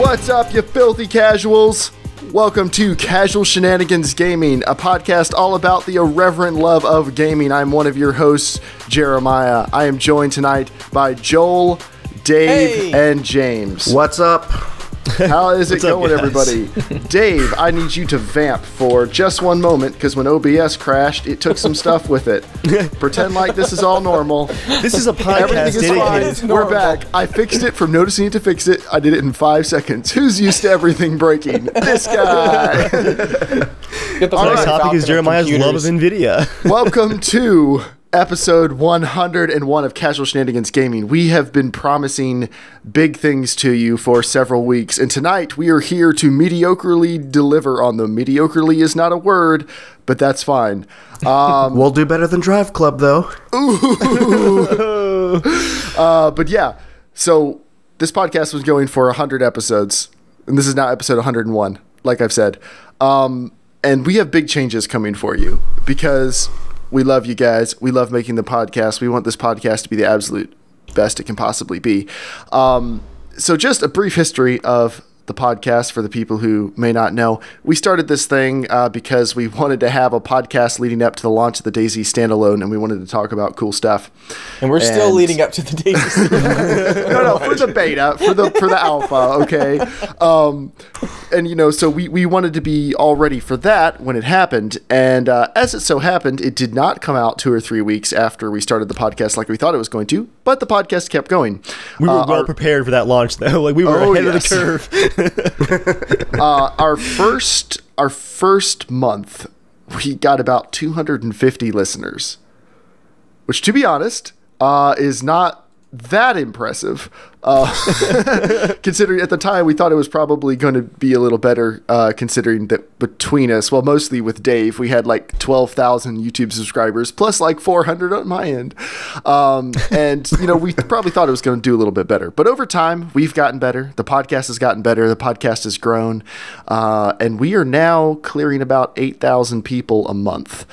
What's up, you filthy casuals? Welcome to Casual Shenanigans Gaming, a podcast all about the irreverent love of gaming. I'm one of your hosts, Jeremiah. I am joined tonight by Joel, Dave, and James. What's up? How is it going, everybody? Dave, I need you to vamp for just one moment, because when OBS crashed, it took some stuff with it. Pretend like this is all normal. This is a podcast. Everything is fine. We're back. I fixed it from noticing it to fix it. I did it in 5 seconds. Who's used to everything breaking? This guy. The next topic is Jeremiah's love of NVIDIA. Welcome to episode 101 of Casual Shenanigans Gaming. We have been promising big things to you for several weeks, and tonight we are here to mediocrely deliver on them. Mediocrely is not a word, but that's fine. We'll do better than Drive Club, though. But yeah, so this podcast was going for 100 episodes, and this is now episode 101, like I've said. And we have big changes coming for you, because we love you guys. We love making the podcast. We want this podcast to be the absolute best it can possibly be. So just a brief history of the podcast for the people who may not know. We started this thing because we wanted to have a podcast leading up to the launch of the DayZ standalone, and we wanted to talk about cool stuff. And we're still leading up to the DayZ. No, for the beta, for the alpha, okay? And, you know, so we wanted to be all ready for that when it happened. And as it so happened, it did not come out 2 or 3 weeks after we started the podcast like we thought it was going to, but the podcast kept going. We were well prepared for that launch, though. Like, we were ahead of the curve. Our first month, we got about 250 listeners, which, to be honest, is not that impressive. Considering at the time we thought it was probably going to be a little better, considering that between us, well, mostly with Dave, we had like 12,000 YouTube subscribers plus like 400 on my end. And, you know, we probably thought it was going to do a little bit better. But over time, we've gotten better. The podcast has gotten better. The podcast has grown. And we are now clearing about 8,000 people a month,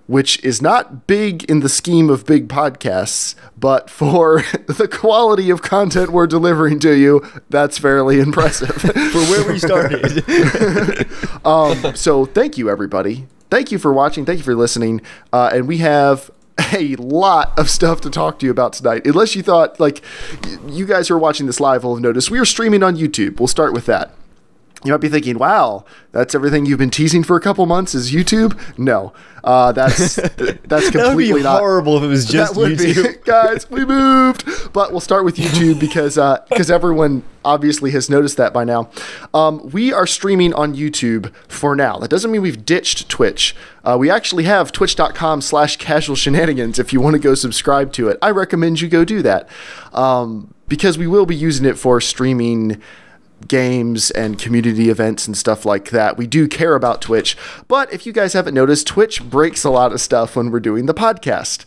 which is not big in the scheme of big podcasts, but for the quality of content we're delivering to you, that's fairly impressive. For where we started. So thank you, everybody. Thank you for watching. Thank you for listening. And we have a lot of stuff to talk to you about tonight. Unless you thought, like, you guys who are watching this live will have noticed, we are streaming on YouTube. We'll start with that. You might be thinking, wow, that's everything you've been teasing for a couple months is YouTube? No, that's completely that would be horrible if it was just YouTube. Guys, we moved. But we'll start with YouTube because everyone obviously has noticed that by now. We are streaming on YouTube for now. That doesn't mean we've ditched Twitch. We actually have twitch.com/casualshenanigans if you want to go subscribe to it. I recommend you go do that because we will be using it for streaming games and community events and stuff like that. We do care about Twitch, but if you guys haven't noticed, Twitch breaks a lot of stuff when we're doing the podcast.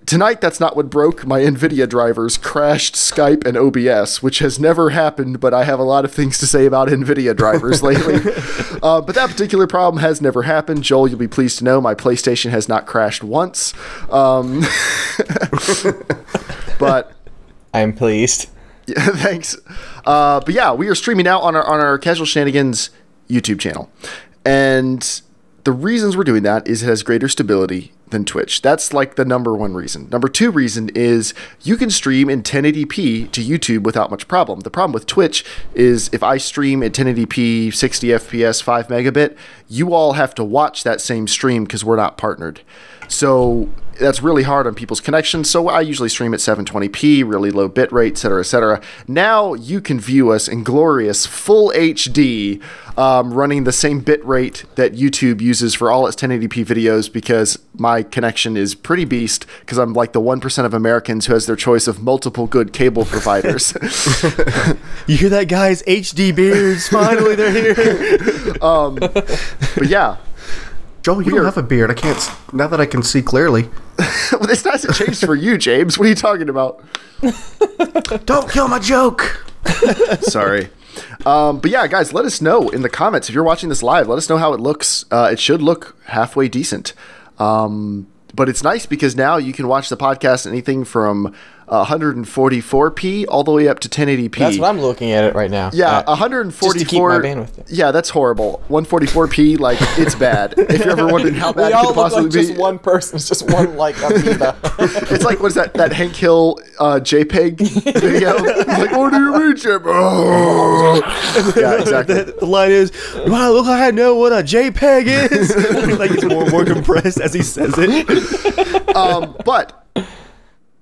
Tonight, that's not what broke. My NVIDIA drivers crashed Skype and OBS, which has never happened, but I have a lot of things to say about NVIDIA drivers lately. But that particular problem has never happened. Joel, you'll be pleased to know my PlayStation has not crashed once. But I'm pleased. Yeah, thanks. But yeah, we are streaming out on our Casual Shenanigans YouTube channel. And the reasons we're doing that is it has greater stability than Twitch. That's like the number one reason. Number two reason is you can stream in 1080p to YouTube without much problem. The problem with Twitch is if I stream at 1080p, 60 FPS, 5 megabit, you all have to watch that same stream because we're not partnered. So that's really hard on people's connections. So I usually stream at 720p, really low bit rate, etc., etc. Now you can view us in glorious full HD, running the same bit rate that YouTube uses for all its 1080p videos because my connection is pretty beast because I'm like the 1% of Americans who has their choice of multiple good cable providers. You hear that, guys? HD beards, finally they're here. But yeah. Joel, you don't have a beard. I can't. Now that I can see clearly. Well, it's not a change for you, James. What are you talking about? Don't kill my joke. Sorry. But yeah, guys, let us know in the comments if you're watching this live. Let us know how it looks. It should look halfway decent. But it's nice because now you can watch the podcast anything from 144p all the way up to 1080p. That's what I'm looking at it right now. Yeah, 144. Just to keep my bandwidth. Yeah, that's horrible. 144p, like it's bad. If you're ever wondering how bad we it all could look possibly like be, just one person. It's just one like amoeba. it's like, what is that Hank Hill JPEG video? It's like, what do you mean, JPEG? Oh. Yeah, exactly. The line is, "Wow, look, I know what a JPEG is." Like it's more and more compressed as he says it. But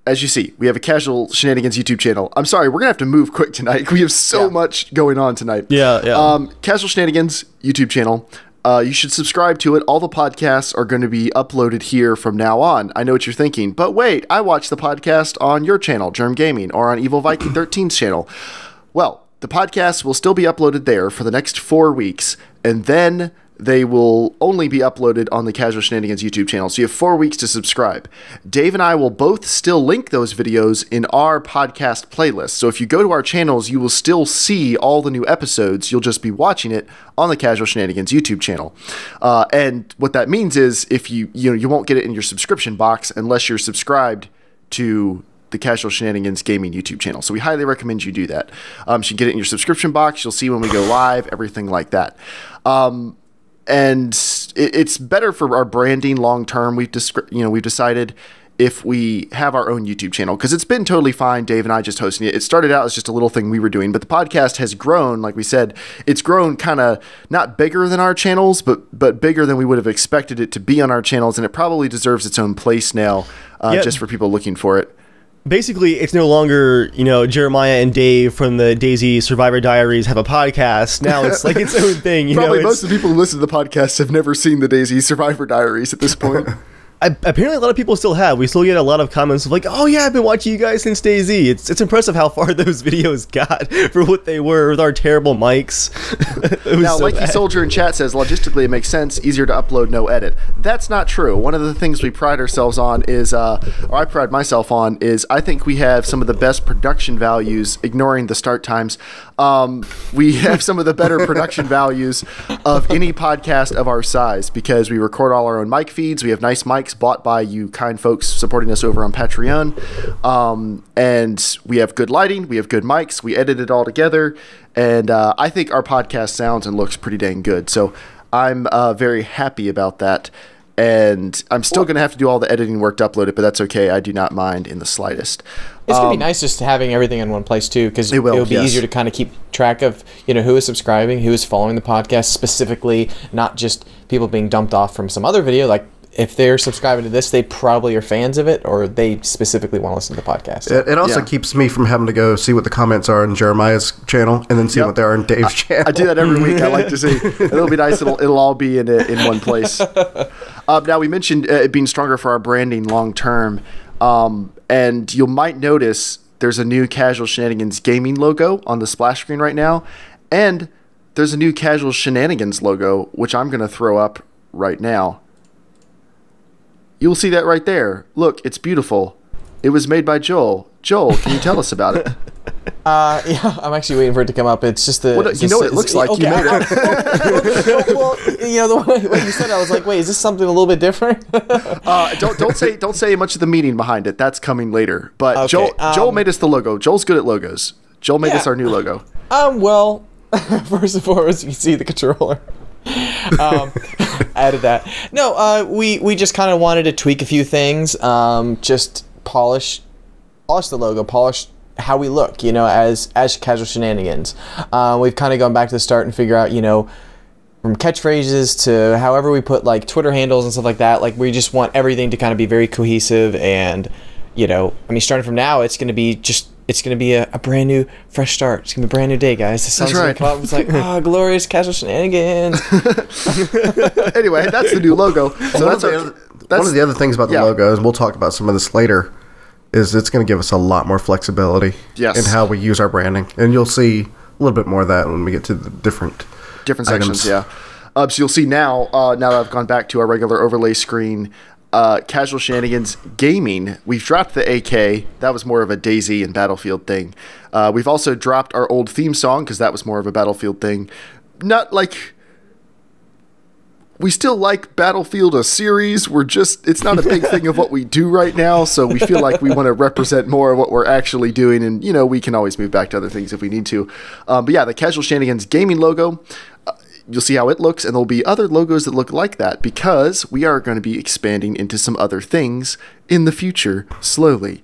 as you see, we have a Casual Shenanigans YouTube channel. I'm sorry, we're gonna have to move quick tonight. We have so much going on tonight. Yeah. Casual Shenanigans YouTube channel. You should subscribe to it. All the podcasts are going to be uploaded here from now on. I know what you're thinking, but wait, I watch the podcast on your channel, Germ Gaming, or on Evil Viking 13's channel. Well, the podcast will still be uploaded there for the next 4 weeks, and then they will only be uploaded on the Casual Shenanigans YouTube channel. So you have 4 weeks to subscribe. Dave and I will both still link those videos in our podcast playlist. So if you go to our channels, you will still see all the new episodes. You'll just be watching it on the Casual Shenanigans YouTube channel. And what that means is if you won't get it in your subscription box unless you're subscribed to the Casual Shenanigans Gaming YouTube channel. So we highly recommend you do that. You can get it in your subscription box. You'll see when we go live, everything like that. And it's better for our branding long term. We've decided if we have our own YouTube channel, because it's been totally fine, Dave and I just hosting it. It started out as just a little thing we were doing, but the podcast has grown. Like we said, it's grown kind of not bigger than our channels, but bigger than we would have expected it to be on our channels, and it probably deserves its own place now, just for people looking for it. Basically, it's no longer, Jeremiah and Dave from the DayZ Survivor Diaries have a podcast. Now it's like its own thing. Probably most of the people who listen to the podcast have never seen the DayZ Survivor Diaries at this point. Apparently, a lot of people still have. We still get a lot of comments of like, "Oh yeah, I've been watching you guys since DayZ." It's impressive how far those videos got for what they were with our terrible mics. Now, Likey Soldier in chat says, logistically it makes sense, easier to upload, no edit. That's not true. One of the things we pride ourselves on is, or I pride myself on, is I think we have some of the best production values, ignoring the start times. We have some of the better production values of any podcast of our size because we record all our own mic feeds. We have nice mics bought by you kind folks supporting us over on Patreon. And we have good lighting. We have good mics. We edit it all together. And I think our podcast sounds and looks pretty dang good. So I'm very happy about that. And I'm still going to have to do all the editing work to upload it, but that's okay. I do not mind in the slightest. It's going to be nice just having everything in one place, too, because it will be easier to kind of keep track of, who is subscribing, who is following the podcast specifically, not just people being dumped off from some other video. Like, if they're subscribing to this, they probably are fans of it, or they specifically want to listen to the podcast. It also keeps me from having to go see what the comments are on Jeremiah's channel and then see what they are on Dave's channel. I do that every week. I like to see. It'll be nice. It'll all be in one place. Now, we mentioned it being stronger for our branding long term. And you might notice there's a new Casual Shenanigans Gaming logo on the splash screen right now. And there's a new Casual Shenanigans logo, which I'm going to throw up right now. You'll see that right there. Look, it's beautiful. It was made by Joel. Joel, can you tell us about it? Yeah, I'm actually waiting for it to come up. It's just the... What it looks like. Okay. You made it. Well, the way you said it, I was like, wait, is this something a little bit different? Don't say much of the meaning behind it. That's coming later. But okay, Joel made us the logo. Joel's good at logos. Joel made us our new logo. Well, first and foremost, you can see the controller. Added that. No, we just kind of wanted to tweak a few things. Just polish the logo, polish how we look, as Casual Shenanigans. We've kind of gone back to the start and figure out, from catchphrases to however we put like Twitter handles and stuff like that. Like we just want everything to kind of be very cohesive and, starting from now, it's going to be a brand new, fresh start. It's going to be a brand new day, guys. The sun's going to come up. It's like, glorious Casual Shenanigans. Anyway, that's the new logo. So one of the other things about the logo, is we'll talk about some of this later, is it's going to give us a lot more flexibility in how we use our branding. And you'll see a little bit more of that when we get to the different sections, yeah. So you'll see now that I've gone back to our regular overlay screen, Casual Shenanigans Gaming. We've dropped the AK. That was more of a DayZ and Battlefield thing. We've also dropped our old theme song because that was more of a Battlefield thing. Not like we still like Battlefield a series. It's not a big thing of what we do right now, so we feel like we want to represent more of what we're actually doing, and we can always move back to other things if we need to. But yeah, the Casual Shenanigans gaming logo, you'll see how it looks, and there'll be other logos that look like that because we are going to be expanding into some other things in the future slowly.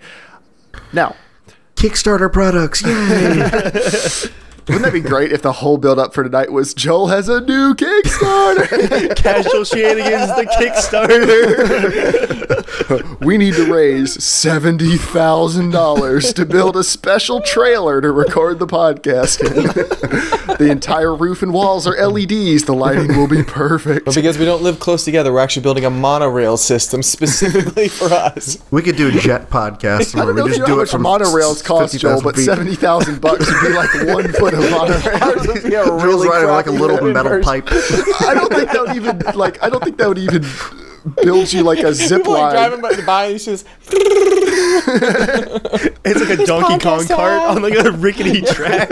Now, Kickstarter products, yay! Wouldn't that be great if the whole build-up for tonight was Joel has a new Kickstarter? Casual Shenanigans, the Kickstarter. We need to raise $70,000 to build a special trailer to record the podcast in. The entire roof and walls are LEDs. The lighting will be perfect. But because we don't live close together, we're actually building a monorail system specifically for us. We could do a jet podcast where we just do it from monorails cost, Joel, but $70,000 would be like 1 foot of monorail. Really riding like a little metal pipe. I don't think that would even build you like a zip line. Driving by and just it's like a Donkey Kong cart on like a rickety track.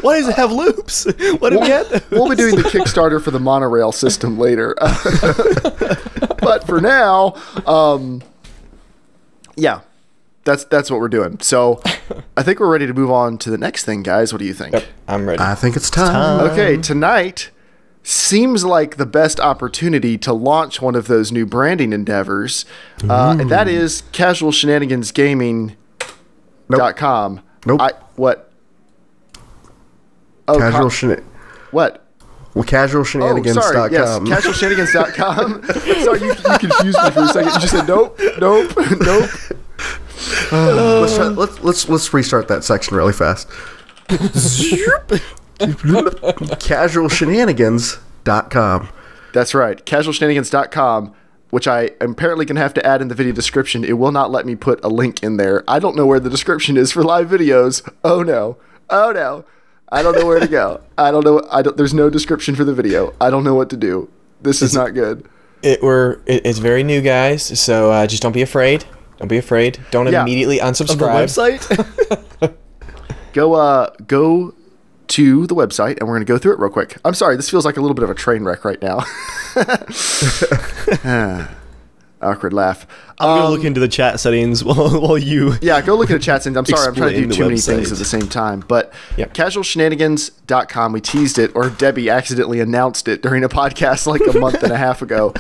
Why does it have loops? What do we get? We'll be doing the Kickstarter for the monorail system later. But for now, yeah. That's what we're doing. So I think we're ready to move on to the next thing, guys. What do you think? Yep, I'm ready. I think it's time. Okay, tonight seems like the best opportunity to launch one of those new branding endeavors, and that is casualshenanigansgaming.com. Nope. What? Oh, what? Well, casualshenanigans.com. Oh, sorry. Yes, casualshenanigans.com. Sorry, you confused me for a second. You just said nope. Let's restart that section really fast. Casualshenanigans.com. That's right. Casualshenanigans.com, which I am apparently going to have to add in the video description. It will not let me put a link in there. I don't know where the description is for live videos. Oh no. I don't know where to go. There's no description for the video. I don't know what to do. This is not good. It's very new, guys, so just don't be afraid. Don't be afraid. Don't immediately unsubscribe. Of the website? Go to the website, and we're going to go through it real quick. I'm sorry, this feels like a little bit of a train wreck right now. Awkward laugh. I'm going to look into the chat settings while you... Yeah, go look at the chat settings. I'm sorry, I'm trying to do too many things at the same time. But casualshenanigans.com, we teased it, or Debbie accidentally announced it during a podcast like a month and a half ago.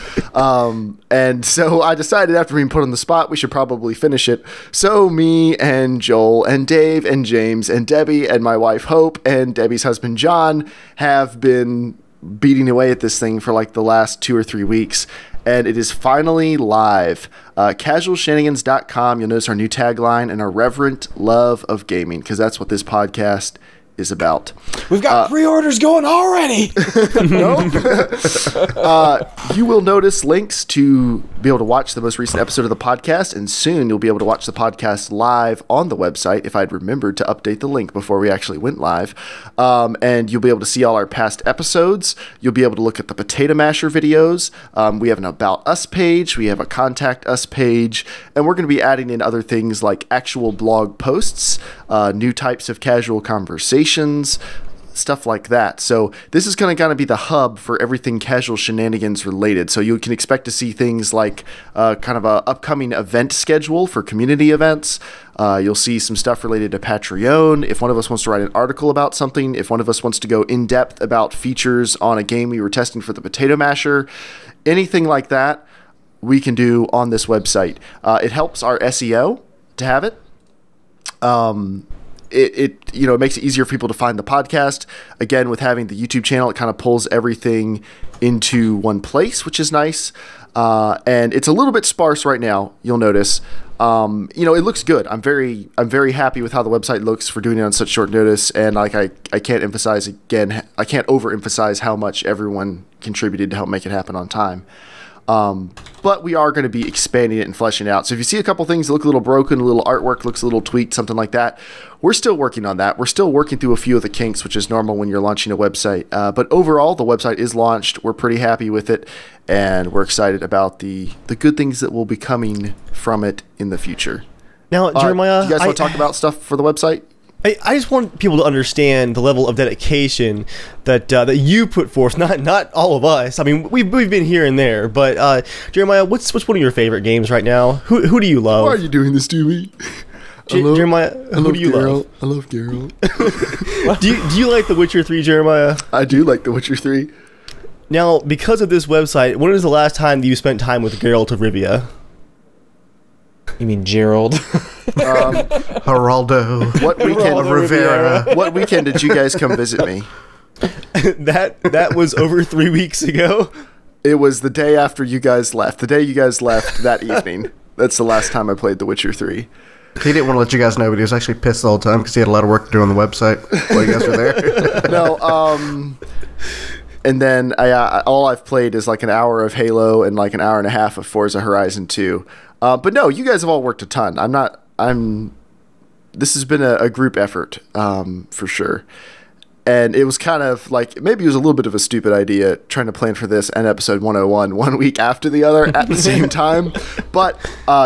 And so I decided after being put on the spot, we should probably finish it. So me and Joel and Dave and James and Debbie and my wife Hope and Debbie's husband John have been beating away at this thing for like the last 2 or 3 weeks. And it is finally live. Casualshenanigans.com. You'll notice our new tagline and our reverent love of gaming, because that's what this podcast is about. We've got pre-orders going already. You will notice links to be able to watch the most recent episode of the podcast, and soon you'll be able to watch the podcast live on the website if I'd remembered to update the link before we actually went live. And you'll be able to see all our past episodes. You'll be able to look at the Potato Masher videos. We have an About Us page. We have a Contact Us page. And we're going to be adding in other things like actual blog posts, new types of casual conversations, stuff like that. So this is going to be the hub for everything Casual Shenanigans related. So you can expect to see things like kind of a upcoming event schedule for community events. You'll see some stuff related to Patreon. If one of us wants to write an article about something, if one of us wants to go in depth about features on a game we were testing for the Potato Masher, anything like that we can do on this website. It helps our SEO to have it. It makes it easier for people to find the podcast. Again, with having the YouTube channel, it kind of pulls everything into one place, which is nice. And it's a little bit sparse right now, you'll notice. It looks good. I'm very happy with how the website looks for doing it on such short notice. And I can't overemphasize how much everyone contributed to help make it happen on time. But we are going to be expanding it and fleshing it out. So if you see a couple things that look a little broken, a little artwork looks a little tweaked, something like that, we're still working on that. We're still working through a few of the kinks, which is normal when you're launching a website. But overall, the website is launched. We're pretty happy with it, and we're excited about the good things that will be coming from it in the future. Now, Jeremiah, do you guys want to talk about stuff for the website? I just want people to understand the level of dedication that you put forth. Not all of us. I mean, we've been here and there, but Jeremiah, what's one of your favorite games right now? Who do you love? Why are you doing this to me? Jeremiah, who do you love? I love Geralt. do you like The Witcher 3, Jeremiah? I do like The Witcher 3. Now, because of this website, when was the last time that you spent time with Geralt of Rivia? You mean Gerald? Geraldo. What weekend? Rivera. What weekend did you guys come visit me? That was over 3 weeks ago. It was the day after you guys left. The day you guys left that evening. That's the last time I played The Witcher 3. He didn't want to let you guys know, but he was actually pissed the whole time because he had a lot of work to do on the website while you guys were there. No, and then all I've played is like an hour of Halo and like an hour and a half of Forza Horizon 2. But no, you guys have all worked a ton. This has been a group effort, for sure. And it was kind of like, maybe it was a little bit of a stupid idea trying to plan for this and episode 101 one week after the other at the same time. But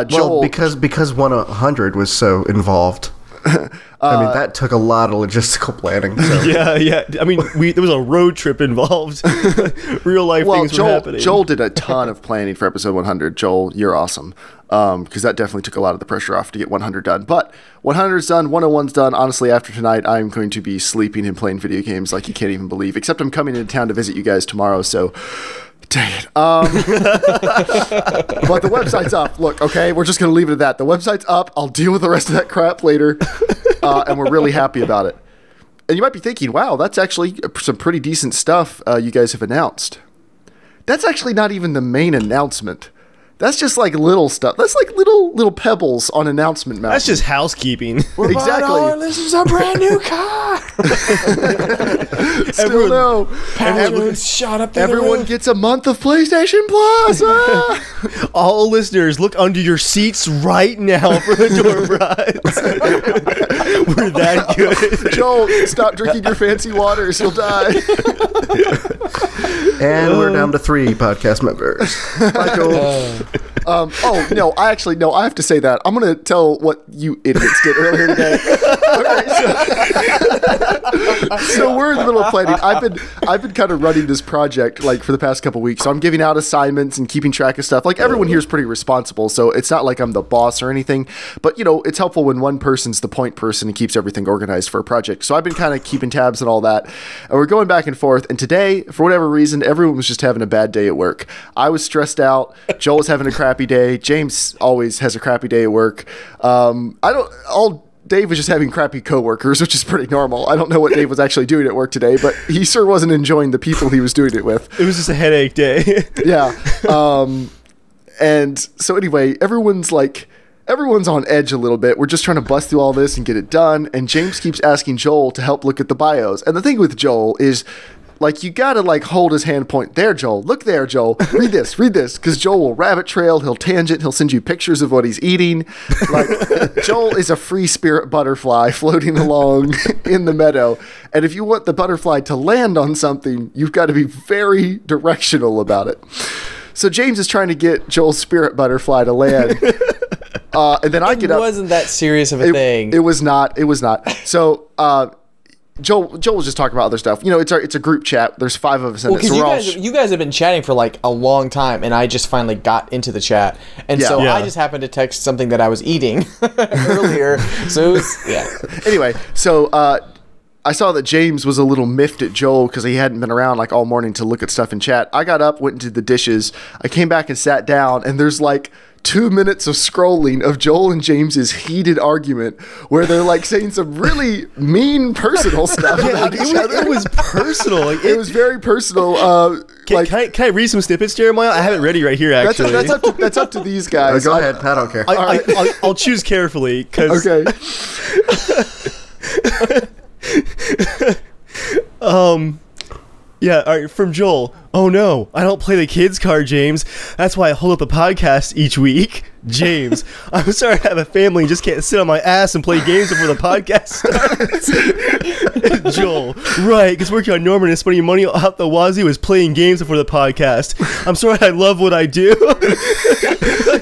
Joel... Well, because 100 was so involved. I mean, that took a lot of logistical planning. So. Yeah. I mean, there was a road trip involved. Real life things were happening. Joel did a ton of planning for episode 100. Joel, you're awesome. Because that definitely took a lot of the pressure off to get 100 done. But 100's done, 101's done. Honestly, after tonight, I'm going to be sleeping and playing video games like you can't even believe. Except I'm coming into town to visit you guys tomorrow, so... Dang it. But the website's up. Look, okay, we're just going to leave it at that. The website's up. I'll deal with the rest of that crap later. And we're really happy about it. And you might be thinking, wow, that's actually some pretty decent stuff you guys have announced. That's actually not even the main announcement. That's just like little stuff. That's like little pebbles on announcement mountain. That's just housekeeping. Exactly. This is a brand new car. Still no. Everyone gets a month of PlayStation Plus. All listeners, look under your seats right now for the door prize. We're that good. Joel, stop drinking your fancy waters. You'll die. And we're down to 3 podcast members. Bye, Joel. Oh, no, I have to say that. I'm going to tell what you idiots did earlier today. Okay, so we're in the middle of planning. I've been kind of running this project like for the past couple weeks. So I'm giving out assignments and keeping track of stuff. Like everyone here is pretty responsible, so it's not like I'm the boss or anything. But, you know, it's helpful when one person's the point person and keeps everything organized for a project. So I've been kind of keeping tabs and all that. And we're going back and forth. And today, for whatever reason, everyone was just having a bad day at work. I was stressed out. Joel was having a crappy day. James always has a crappy day at work. Dave was just having crappy coworkers, which is pretty normal. I don't know what Dave was actually doing at work today, but he sure wasn't enjoying the people he was doing it with. It was just a headache day. Yeah. And so anyway, everyone's on edge a little bit. We're just trying to bust through all this and get it done. And James keeps asking Joel to help look at the bios. And the thing with Joel is, like, you gotta like hold his hand, point there, Joel. Look there, Joel. Read this, because Joel will rabbit trail. He'll tangent. He'll send you pictures of what he's eating. Like, Joel is a free spirit butterfly floating along in the meadow. And if you want the butterfly to land on something, you've got to be very directional about it. So James is trying to get Joel's spirit butterfly to land. And then I get up. It wasn't that serious of a thing. It was not. So, Joel was just talking about other stuff. You know, it's a group chat. There's 5 of us in it. So you guys have been chatting for like a long time, and I just finally got into the chat, and I just happened to text something that I was eating earlier. So Anyway, so I saw that James was a little miffed at Joel because he hadn't been around like all morning to look at stuff in chat. I got up, went and did the dishes. I came back and sat down, and there's like 2 minutes of scrolling of Joel and James's heated argument where they're like saying some really mean personal stuff about each other. It was personal. Like, it was very personal. Can I read some snippets, Jeremiah? I have it ready right here, actually. That's up to these guys. Go ahead. I don't care. I'll choose carefully. Okay. Yeah, all right, from Joel. Oh no, I don't play the kids card, James. That's why I hold up the podcast each week. James, I'm sorry I have a family and just can't sit on my ass and play games before the podcast starts. Joel, right, because working on Norman and spending money out the wazoo is playing games before the podcast. I'm sorry I love what I do.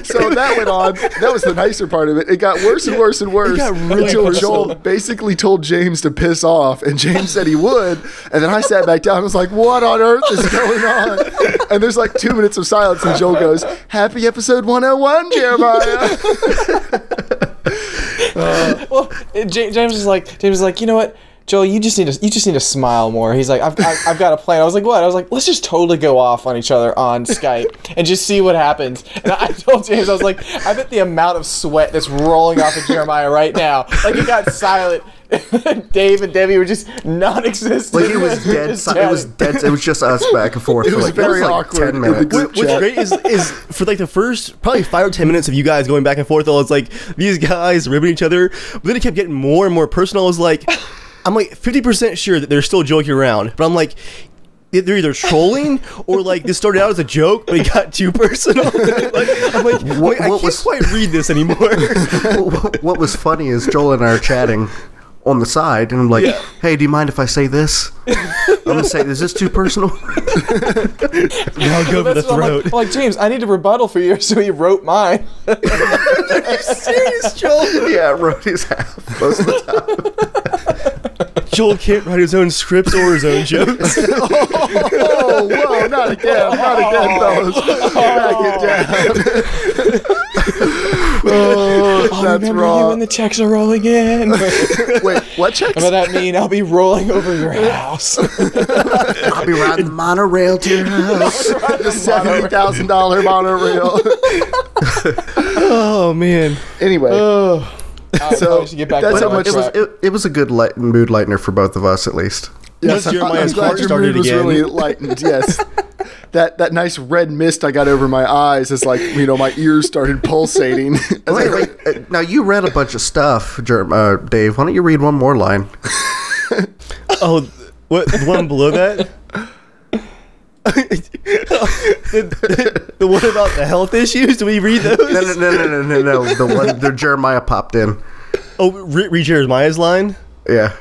So So that went on. That was the nicer part of it. It got worse and worse and worse until Joel basically told James to piss off, and James said he would. And then I sat back down and was like, what on earth is going on? And there's like 2 minutes of silence, and Joel goes, happy episode 101, Jeremiah. Well, James was like, you know what, Joel, you just need to smile more. He's like, I've got a plan. I was like, what? I was like, let's just totally go off on each other on Skype and just see what happens. And I told James, I was like, I bet the amount of sweat that's rolling off of Jeremiah right now, like it got silent. Dave and Debbie were just non-existent. Like it was dead. It was dead. It was just us back and forth. It was very awkward. 10 minutes. What's great is for like the first probably 5 or 10 minutes of you guys going back and forth, it's like these guys ribbing each other, but then it kept getting more and more personal. I was like, I'm like 50% sure that they're still joking around, but I'm like, they're either trolling or like this started out as a joke, but it got too personal. I'm like, I can't quite read this anymore. What was funny is Joel and I are chatting on the side, and I'm like, hey, do you mind if I say this? I'm gonna say, is this too personal? I'll go for the throat. I'm like, James, I need a rebuttal for you, so he wrote mine. Are you serious, Joel? Yeah, I wrote his half most of the time. Joel can't write his own scripts or his own jokes. Oh, whoa, not again, fellas. Back it down. That's wrong. When the checks are rolling in. Wait, what checks? What does that mean? I'll be rolling over your house. I'll be riding the monorail to your house. The $70,000 monorail. Oh man. Anyway. So that's how much. It was a good mood lightener for both of us, at least. Yes, I'm glad your mood was really lightened. Yes. That nice red mist I got over my eyes is like, my ears started pulsating. Wait. Now, you read a bunch of stuff, Dave. Why don't you read one more line? Oh, what? The one below that? The one about the health issues? Do we read those? No. The one that Jeremiah popped in. Oh, read Jeremiah's line? Yeah.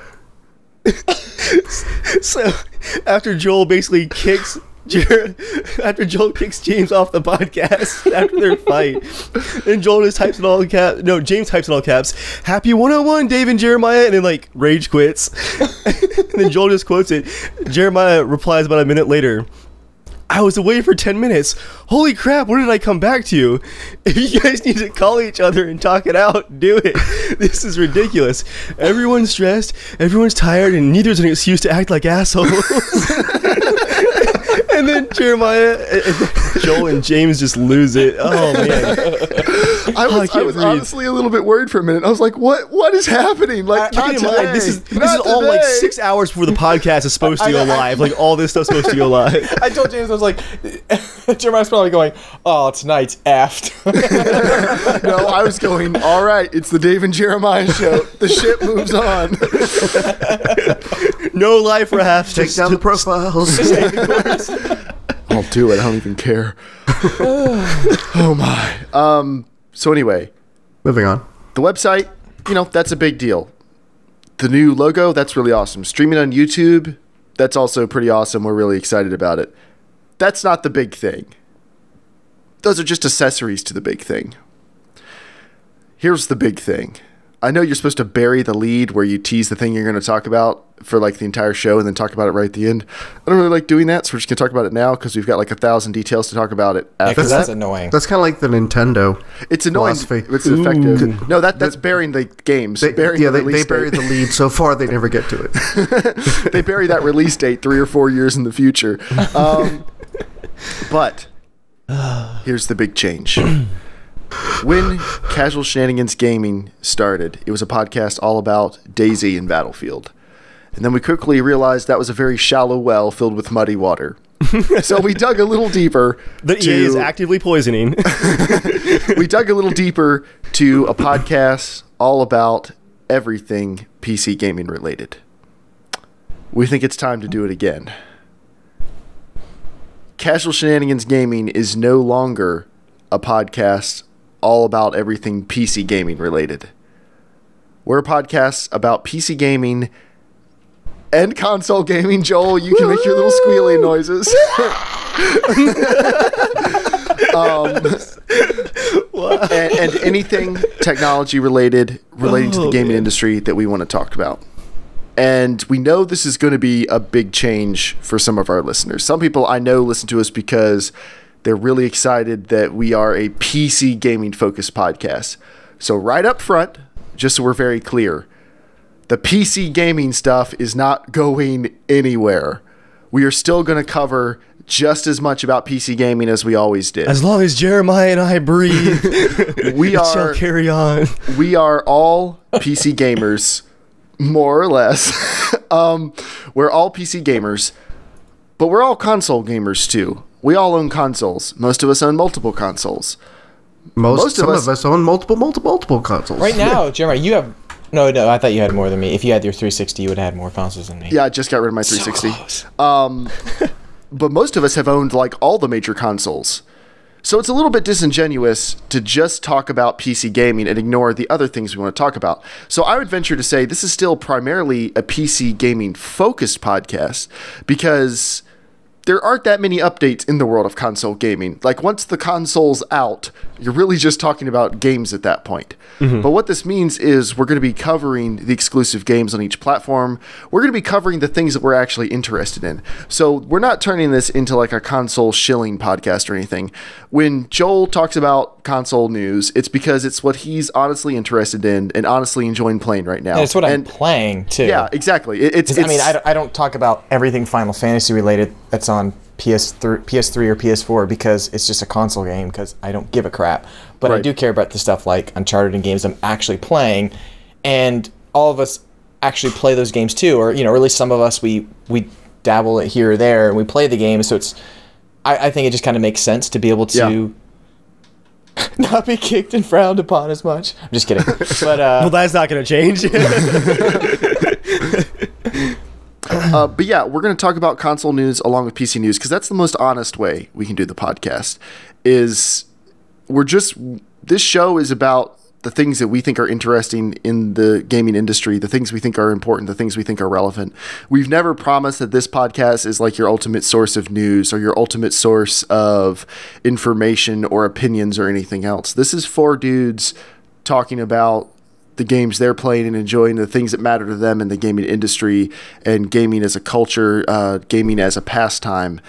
So, after Joel basically kicks James off the podcast after their fight, and Joel just types in all caps. No, James types in all caps. Happy 101, Dave and Jeremiah, and then like rage quits. And then Joel just quotes it. Jeremiah replies about a minute later. I was away for 10 minutes. Holy crap, when did I come back to you? If you guys need to call each other and talk it out, do it. This is ridiculous. Everyone's stressed, everyone's tired, and neither's an excuse to act like assholes. And then Jeremiah, Joel, and James just lose it. Oh, man. I was honestly a little bit worried for a minute. I was like, what is happening? Like, not today. This is all like 6 hours before the podcast is supposed to go live. Like, all this stuff's supposed to go live. I told James, I was like, Jeremiah's probably going, oh, tonight's effed. No, I was going, all right, it's the Dave and Jeremiah show. The ship moves on. No life for half. Take down the profiles. I'll do it. I don't even care. Oh my. So anyway, moving on. The website, that's a big deal. The new logo, that's really awesome. Streaming on YouTube, that's also pretty awesome. We're really excited about it. That's not the big thing. Those are just accessories to the big thing. Here's the big thing. I know you're supposed to bury the lead where you tease the thing you're going to talk about for like the entire show and then talk about it right at the end. I don't really like doing that, so we're just going to talk about it now because we've got like 1,000 details to talk about it after. That's annoying. That's kind of like the Nintendo. It's annoying. Philosophy. It's effective. No, that's burying the games. They bury the lead so far they never get to it. They bury that release date 3 or 4 years in the future. But here's the big change. When Casual Shenanigans Gaming started, it was a podcast all about DayZ and Battlefield. And then we quickly realized that was a very shallow well filled with muddy water. So we dug a little deeper. That EA is actively poisoning. We dug a little deeper to a podcast all about everything PC gaming related. We think it's time to do it again. Casual Shenanigans Gaming is no longer a podcast all about everything PC gaming related. We're a podcast about PC gaming and console gaming. Joel, you can make your little squealing noises. and anything technology relating to the gaming industry that we want to talk about. And we know this is going to be a big change for some of our listeners. Some people I know listen to us because they're really excited that we are a PC gaming focused podcast. So right up front, just so we're very clear, the PC gaming stuff is not going anywhere. We are still going to cover just as much about PC gaming as we always did. As long as Jeremiah and I breathe, we shall carry on. We are all PC gamers, more or less. We're all PC gamers, but we're all console gamers too. We all own consoles. Most of us own multiple consoles. Some of us own multiple consoles. Right now, Jeremiah, you have... No, I thought you had more than me. If you had your 360, you would have had more consoles than me. Yeah, I just got rid of my 360. But most of us have owned like all the major consoles. So it's a little bit disingenuous to just talk about PC gaming and ignore the other things we want to talk about. So I would venture to say this is still primarily a PC gaming focused podcast because there aren't that many updates in the world of console gaming. Like once the console's out, you're really just talking about games at that point. Mm-hmm. But what this means is we're going to be covering the exclusive games on each platform. We're going to be covering the things that we're actually interested in. So we're not turning this into like a console shilling podcast or anything. When Joel talks about console news, it's because it's what he's honestly interested in and honestly enjoying playing right now. And it's what I'm playing too. Yeah, exactly. I don't talk about everything Final Fantasy related that's on PS3 or PS4 because it's just a console game because I don't give a crap. But right. I do care about the stuff like Uncharted and games I'm actually playing, and all of us actually play those games too, or or at least some of us we dabble it here or there and we play the game. So it's I think it just kind of makes sense to be able to not be kicked and frowned upon as much. I'm just kidding. But well, that's not going to change. But yeah, we're going to talk about console news along with PC news because that's the most honest way we can do the podcast. This show is about the things that we think are interesting in the gaming industry, the things we think are important, the things we think are relevant. We've never promised that this podcast is like your ultimate source of news or your ultimate source of information or opinions or anything else. This is four dudes talking about the games they're playing and enjoying, the things that matter to them in the gaming industry and gaming as a culture, gaming as a pastime.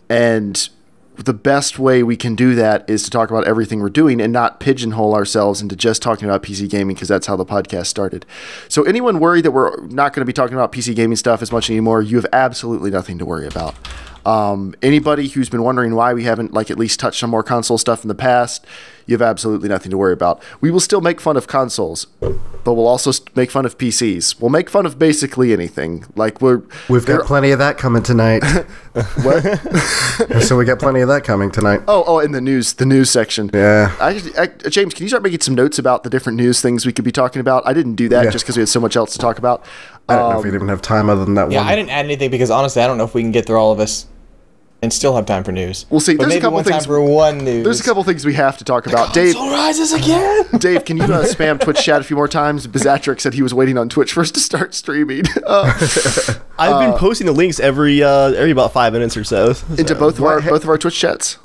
And the best way we can do that is to talk about everything we're doing and not pigeonhole ourselves into just talking about PC gaming because that's how the podcast started. So anyone worried that we're not going to be talking about PC gaming stuff as much anymore, you have absolutely nothing to worry about. Anybody who's been wondering why we haven't at least touched some more console stuff in the past, you have absolutely nothing to worry about. We will still make fun of consoles, but we'll also make fun of PCs. We'll make fun of basically anything. We've got plenty of that coming tonight. What? So we got plenty of that coming tonight. Oh, in the news section. Yeah. James, can you start making some notes about the different news things we could be talking about? I didn't do that just because we had so much else to talk about. I don't know if we even have time other than that one. Yeah, I didn't add anything because honestly, I don't know if we can get through all of us and still have time for news. We'll see. But There's a couple things. Time for one news. There's a couple things we have to talk about. Dave rises again. Dave, can you spam Twitch chat a few more times? Bizatric said he was waiting on Twitch for us to start streaming. I've been posting the links every about 5 minutes or so. Into both of our Twitch chats.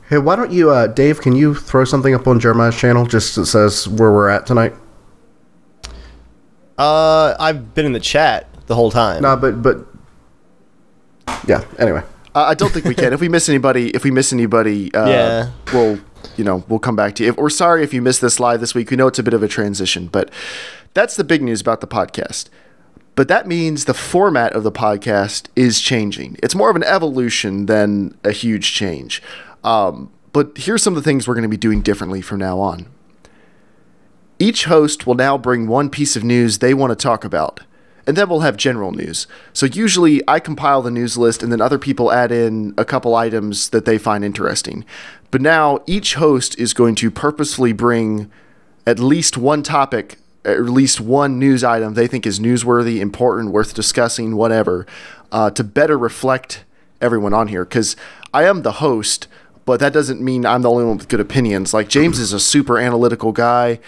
Hey, why don't you, Dave? Can you throw something up on Jeremiah's channel just that says where we're at tonight? I've been in the chat the whole time. No, but yeah. Anyway. I don't think we can. If we miss anybody, we'll come back to you. We're sorry if you missed this live this week. We know it's a bit of a transition, but that's the big news about the podcast. But that means the format of the podcast is changing. It's more of an evolution than a huge change. But here's some of the things we're going to be doing differently from now on. Each host will now bring one piece of news they want to talk about. And then we'll have general news. So usually I compile the news list and then other people add in a couple items that they find interesting. But now each host is going to purposefully bring at least one topic, at least one news item they think is newsworthy, important, worth discussing, whatever, to better reflect everyone on here. Because I am the host, but that doesn't mean I'm the only one with good opinions. Like, James is a super analytical guy.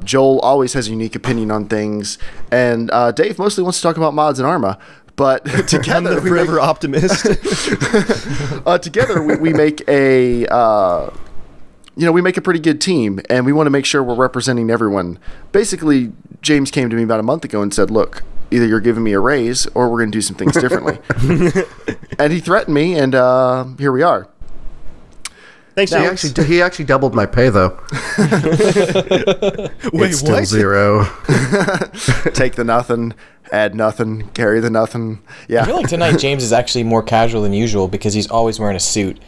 Joel always has a unique opinion on things. And Dave mostly wants to talk about mods and Arma. But together, I'm the forever optimist. Together, we make a we make a pretty good team, and we want to make sure we're representing everyone. Basically, James came to me about a month ago and said, look, either you're giving me a raise or we're going to do some things differently. And he threatened me, and here we are. Thanks, James. He actually doubled my pay, though. Wait, it's still what? 0. Take the nothing, add nothing, carry the nothing. Yeah. I feel like tonight James is actually more casual than usual because he's always wearing a suit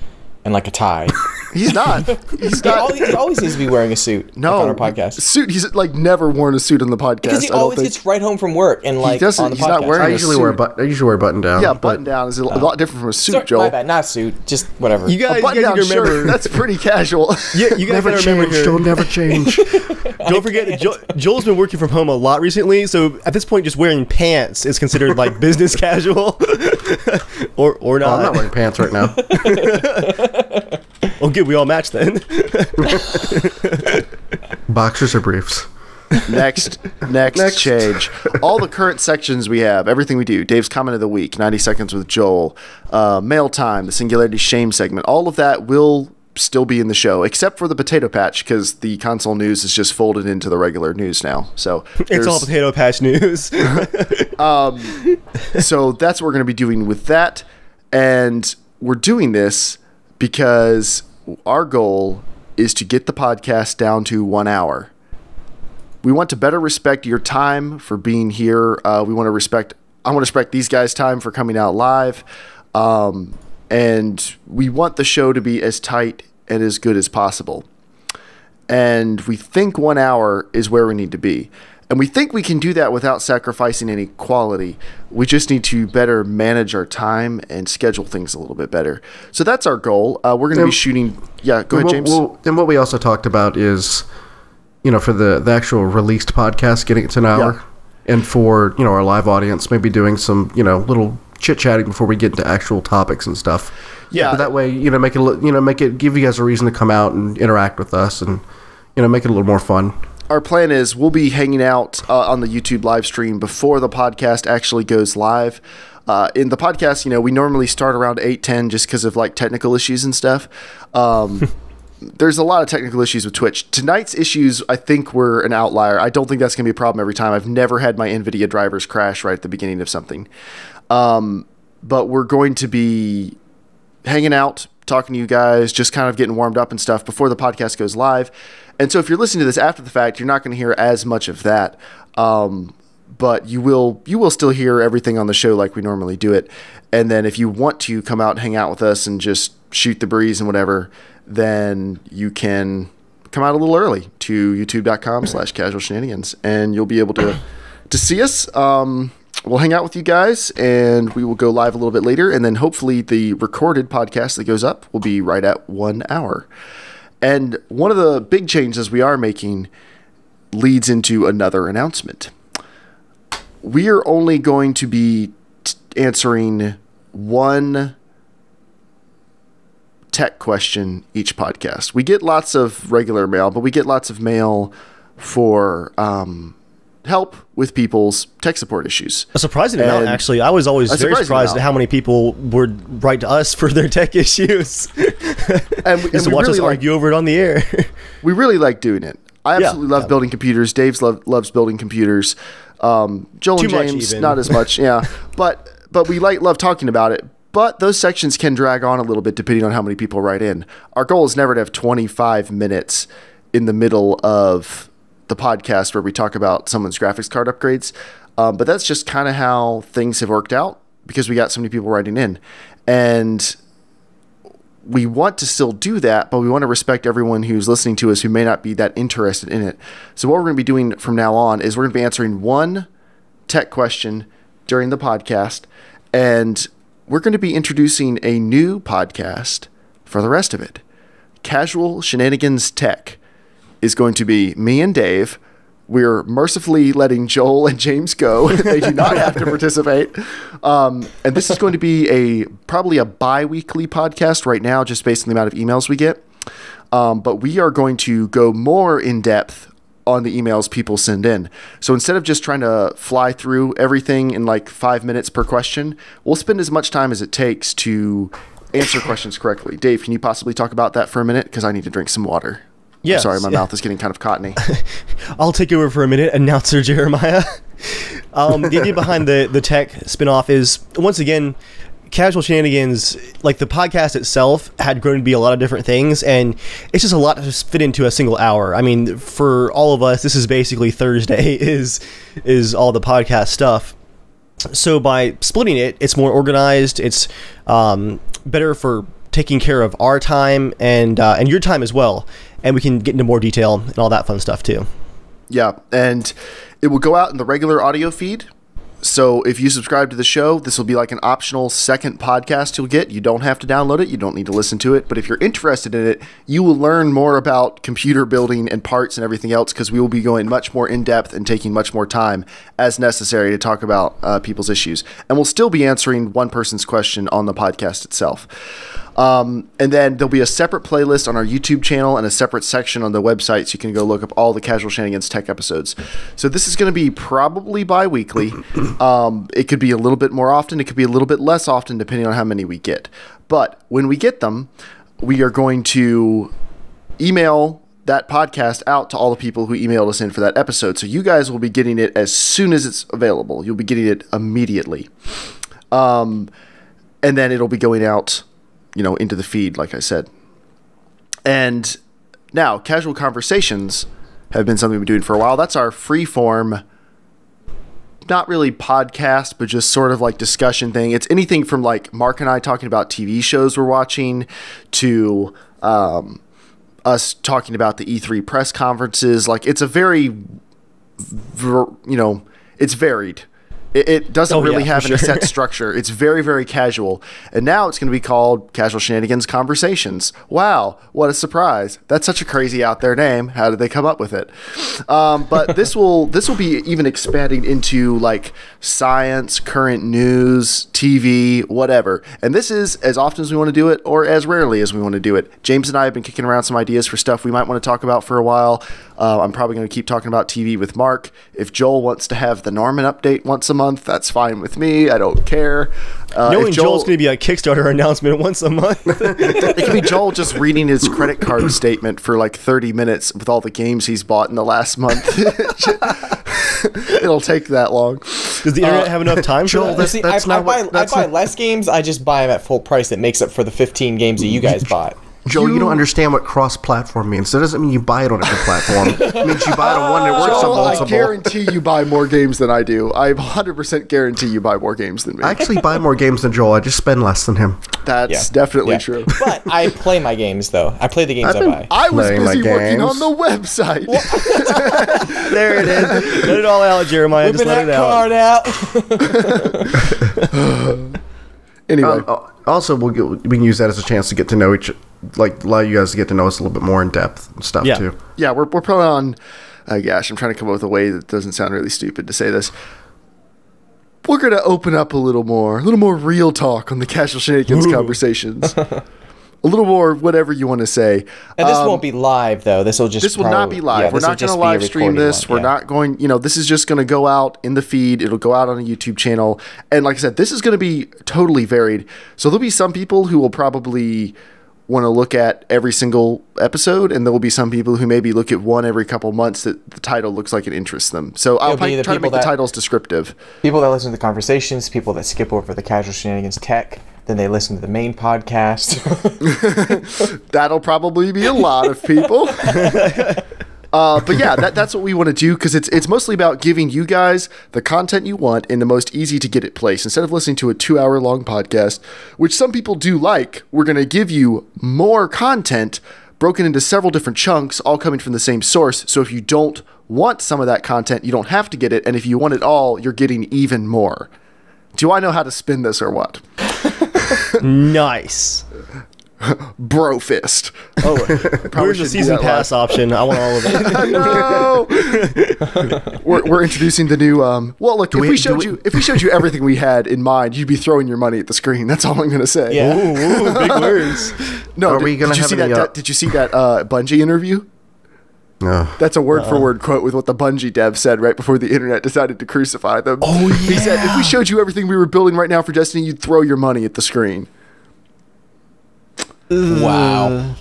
and like a tie. He's not. He's not. He always needs to be wearing a suit no, on our podcast. Suit. He's like never worn a suit on the podcast. Because he always gets right home from work and like doesn't, on the he's podcast. not wearing I usually wear a button down. Yeah, button down is a lot different from a suit, Sorry, Joel. my bad, not a suit, just whatever. You guys, A button down need to remember. shirt, that's pretty casual. Yeah, you guys Never gotta remember change, here. Joel, never change. Don't forget that Joel's been working from home a lot recently, so at this point, just wearing pants is considered like business casual, or not. I'm not wearing pants right now. Oh, good, we all match then. Boxers or briefs? Next change. All the current sections we have, everything we do, Dave's Comment of the Week, 90 Seconds with Joel, Mail Time, the Singularity Shame segment, all of that will still be in the show, except for the Potato Patch, because the console news is just folded into the regular news now. So It's all Potato Patch news. So that's what we're going to be doing with that. And we're doing this because our goal is to get the podcast down to 1 hour. We want to better respect your time for being here. I want to respect these guys' time for coming out live. And we want the show to be as tight and as good as possible. And we think 1 hour is where we need to be. And we think we can do that without sacrificing any quality. We just need to better manage our time and schedule things a little bit better. So that's our goal. We're going to be shooting... Yeah, go ahead, James. And what we also talked about is, for the actual released podcast, getting it to an hour. Yeah. And for, our live audience, maybe doing some, little chit-chatting before we get into actual topics and stuff. Yeah. But that way, give you guys a reason to come out and interact with us and, make it a little more fun. Our plan is we'll be hanging out on the YouTube live stream before the podcast actually goes live. In the podcast, we normally start around 8:10 just because of like technical issues and stuff. There's a lot of technical issues with Twitch. Tonight's issues, I think, were an outlier. I don't think that's going to be a problem every time. I've never had my NVIDIA drivers crash right at the beginning of something. But we're going to be hanging out, talking to you guys, just kind of getting warmed up and stuff before the podcast goes live. And so if you're listening to this after the fact, you're not going to hear as much of that. But you will still hear everything on the show like we normally do it. And then if you want to come out and hang out with us and just shoot the breeze and whatever, then you can come out a little early to youtube.com/casualshenanigans, and you'll be able to see us. We'll hang out with you guys, and we will go live a little bit later. And then hopefully the recorded podcast that goes up will be right at 1 hour. And one of the big changes we are making leads into another announcement. We are only going to be answering one tech question each podcast. We get lots of regular mail, but we get lots of mail for help with people's tech support issues. A surprising amount, actually. I was always very surprised at how many people would write to us for their tech issues. and just to watch us argue over it on the air. We really like doing it. I absolutely love building computers. Dave loves building computers. Joel and James, not as much. Yeah, but we love talking about it. But those sections can drag on a little bit depending on how many people write in. Our goal is never to have 25 minutes in the middle of the podcast where we talk about someone's graphics card upgrades. But that's just kind of how things have worked out because we got so many people writing in. And we want to still do that, but we want to respect everyone who's listening to us who may not be that interested in it. So what we're going to be doing from now on is we're going to be answering one tech question during the podcast, and we're going to be introducing a new podcast for the rest of it. Casual Shenanigans Tech is going to be me and Dave. We're mercifully letting Joel and James go. They do not have to participate. And this is going to be probably a bi-weekly podcast right now, just based on the amount of emails we get. But we are going to go more in depth on the emails people send in. So instead of just trying to fly through everything in like 5 minutes per question, we'll spend as much time as it takes to answer questions correctly. Dave, can you possibly talk about that for a minute? Because I need to drink some water. Yeah. Sorry, my mouth is getting kind of cottony. I'll take over for a minute, announcer Jeremiah. The idea behind the tech spinoff is, once again, Casual Shenanigans, like the podcast itself, had grown to be a lot of different things, and it's just a lot to just fit into a single hour. I mean, for all of us, this is basically Thursday is all the podcast stuff. So by splitting it, it's more organized. It's better for taking care of our time and your time as well, and we can get into more detail and all that fun stuff too. Yeah, and it will go out in the regular audio feed. So if you subscribe to the show, this will be like an optional second podcast you'll get. You don't have to download it. You don't need to listen to it. But if you're interested in it, you will learn more about computer building and parts and everything else, because we will be going much more in depth and taking much more time as necessary to talk about people's issues. And we'll still be answering one person's question on the podcast itself. And then there'll be a separate playlist on our YouTube channel and a separate section on the website, so you can go look up all the Casual Shenanigans Tech episodes. So this is going to be probably bi-weekly. It could be a little bit more often. It could be a little bit less often, depending on how many we get. But when we get them, we are going to email that podcast out to all the people who emailed us in for that episode. So you guys will be getting it as soon as it's available. You'll be getting it immediately. And then it'll be going out, into the feed, like I said. And now, Casual Conversations have been something we've been doing for a while. That's our free-form, not really podcast, but just sort of like discussion thing. It's anything from like Mark and I talking about TV shows we're watching to us talking about the E3 press conferences. Like, it's a very, it's varied. It doesn't really have a set structure. It's very, very casual. And now it's going to be called Casual Shenanigans Conversations. Wow, what a surprise. That's such a crazy out there name. How did they come up with it? But this will be even expanding into like science, current news, TV, whatever. And this is as often as we want to do it, or as rarely as we want to do it. James and I have been kicking around some ideas for stuff we might want to talk about for a while. I'm probably going to keep talking about TV with Mark. If Joel wants to have the Norman update once a month, that's fine with me. I don't care. Knowing Joel's going to be a Kickstarter announcement once a month. It could be Joel just reading his credit card statement for like 30 minutes with all the games he's bought in the last month. It'll take that long. Does the internet have enough time for that? I buy less games. I just buy them at full price. That makes up for the 15 games that you guys bought. Joe, you don't understand what cross-platform means. That doesn't mean you buy it on every platform. It means you buy it on one that works on multiple. I guarantee you buy more games than I do. I 100% guarantee you buy more games than me. I actually buy more games than Joel. I just spend less than him. That's definitely true. But I play my games, though. I play the games I buy. I was busy working on the website. There it is. Let it all out, Jeremiah. Just let it out. Anyway. Also, we can use that as a chance to get to know allow you guys to get to know us a little bit more in depth and stuff too. Yeah, we're putting on. Gosh, I'm trying to come up with a way that doesn't sound really stupid to say this. We're gonna open up a little more real talk on the Casual Shenanigans Conversations. A little more whatever you want to say. And this won't be live though. This will not be live. We're not going to live stream this. We're not going. This is just going to go out in the feed. It'll go out on a YouTube channel. And like I said, this is going to be totally varied. So there'll be some people who will probably want to look at every single episode, and there will be some people who maybe look at one every couple months that the title looks like it interests them. So I'll try to make the titles descriptive. People that listen to the conversations, people that skip over the Casual Shenanigans Tech, then they listen to the main podcast. That'll probably be a lot of people. But yeah, that's what we want to do, because it's mostly about giving you guys the content you want in the most easy to get it place. Instead of listening to a 2-hour-long podcast, which some people do like, we're going to give you more content broken into several different chunks, all coming from the same source. So if you don't want some of that content, you don't have to get it. And if you want it all, you're getting even more. Do I know how to spin this or what? Nice. Bro fist. Oh, where's the season pass option? I want all of it. No. We're introducing the new. Well, look, if we showed you everything we had in mind, you'd be throwing your money at the screen. That's all I'm going to say. Yeah. Ooh, big words. No, did you see that Bungie interview? No. That's a word-for-word quote with what the Bungie dev said right before the internet decided to crucify them. Oh, yeah. He said, if we showed you everything we were building right now for Destiny, you'd throw your money at the screen. Wow.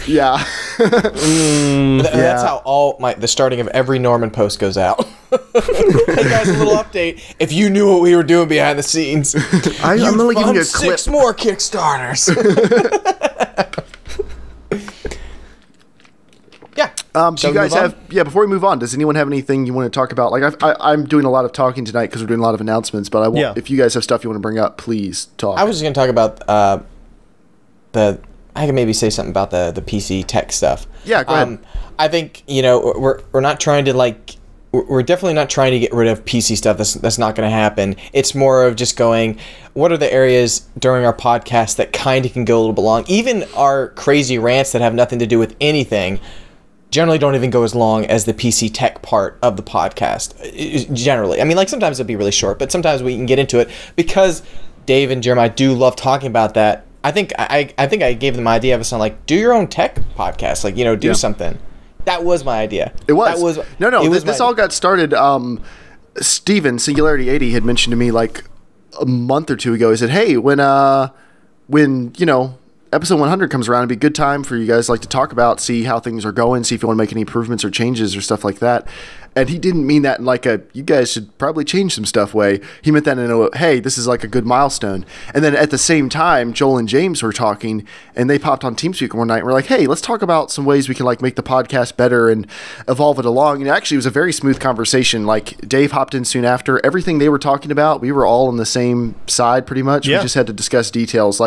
Yeah. That's how the starting of every Norman post goes out. Hey guys, a little update. If you knew what we were doing behind the scenes, I'm only giving you a clip. 6 more Kickstarters. Yeah. Do you guys have? Yeah. Before we move on, does anyone have anything you want to talk about? Like, I'm doing a lot of talking tonight because we're doing a lot of announcements. But I want, if you guys have stuff you want to bring up, please talk. I was just going to talk about I can maybe say something about the PC tech stuff. Yeah, go ahead. I think, we're not trying to we're definitely not trying to get rid of PC stuff. That's not going to happen. It's more of just going, what are the areas during our podcast that kind of can go a little bit long? Even our crazy rants that have nothing to do with anything generally don't even go as long as the PC tech part of the podcast. Generally. I mean, sometimes it'll be really short, but sometimes we can get into it because Dave and Jeremiah do love talking about that. I think I gave them the idea of something do your own tech podcast, do something. That was my idea. It was. This all got started. Steven, Singularity 80, had mentioned to me a month or two ago. He said, "Hey, when episode 100 comes around, it'd be a good time for you guys to talk about, see how things are going, see if you want to make any improvements or changes or stuff like that." And he didn't mean that in you guys should probably change some stuff way. He meant that in a, hey, this is a good milestone. And then at the same time, Joel and James were talking, and they popped on Teamspeak one night and were like, hey, let's talk about some ways we can make the podcast better and evolve it along. And actually, it was a very smooth conversation. Dave hopped in soon after. Everything they were talking about, we were all on the same side pretty much. Yeah. We just had to discuss details.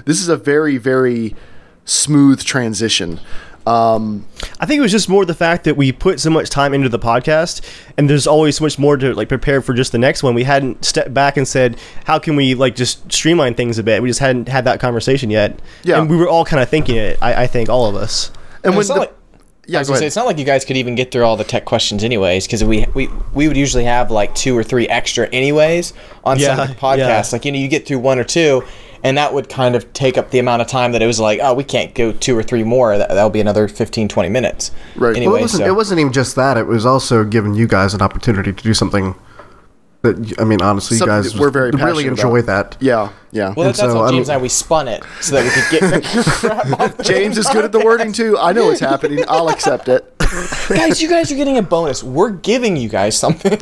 This is a very, very smooth transition. I think it was just more the fact that we put so much time into the podcast, and there's always so much more to prepare for just the next one. We hadn't stepped back and said, how can we just streamline things a bit? We just hadn't had that conversation yet. Yeah. And we were all kind of thinking it, I think, all of us. And when it's not like you guys could even get through all the tech questions anyways, because we would usually have 2 or 3 extra anyways on some of the podcasts. You get through 1 or 2, and that would kind of take up the amount of time that it was we can't go 2 or 3 more. That'll be another 15, 20 minutes. Right. Anyway, it wasn't even just that. It was also giving you guys an opportunity to do something that, honestly, you guys really enjoy that. Yeah, yeah. Well, that's what James and I, we spun it so that we could get the crap off. James is good at the wording, too. I know what's happening. I'll accept it. Guys, you guys are getting a bonus. We're giving you guys something.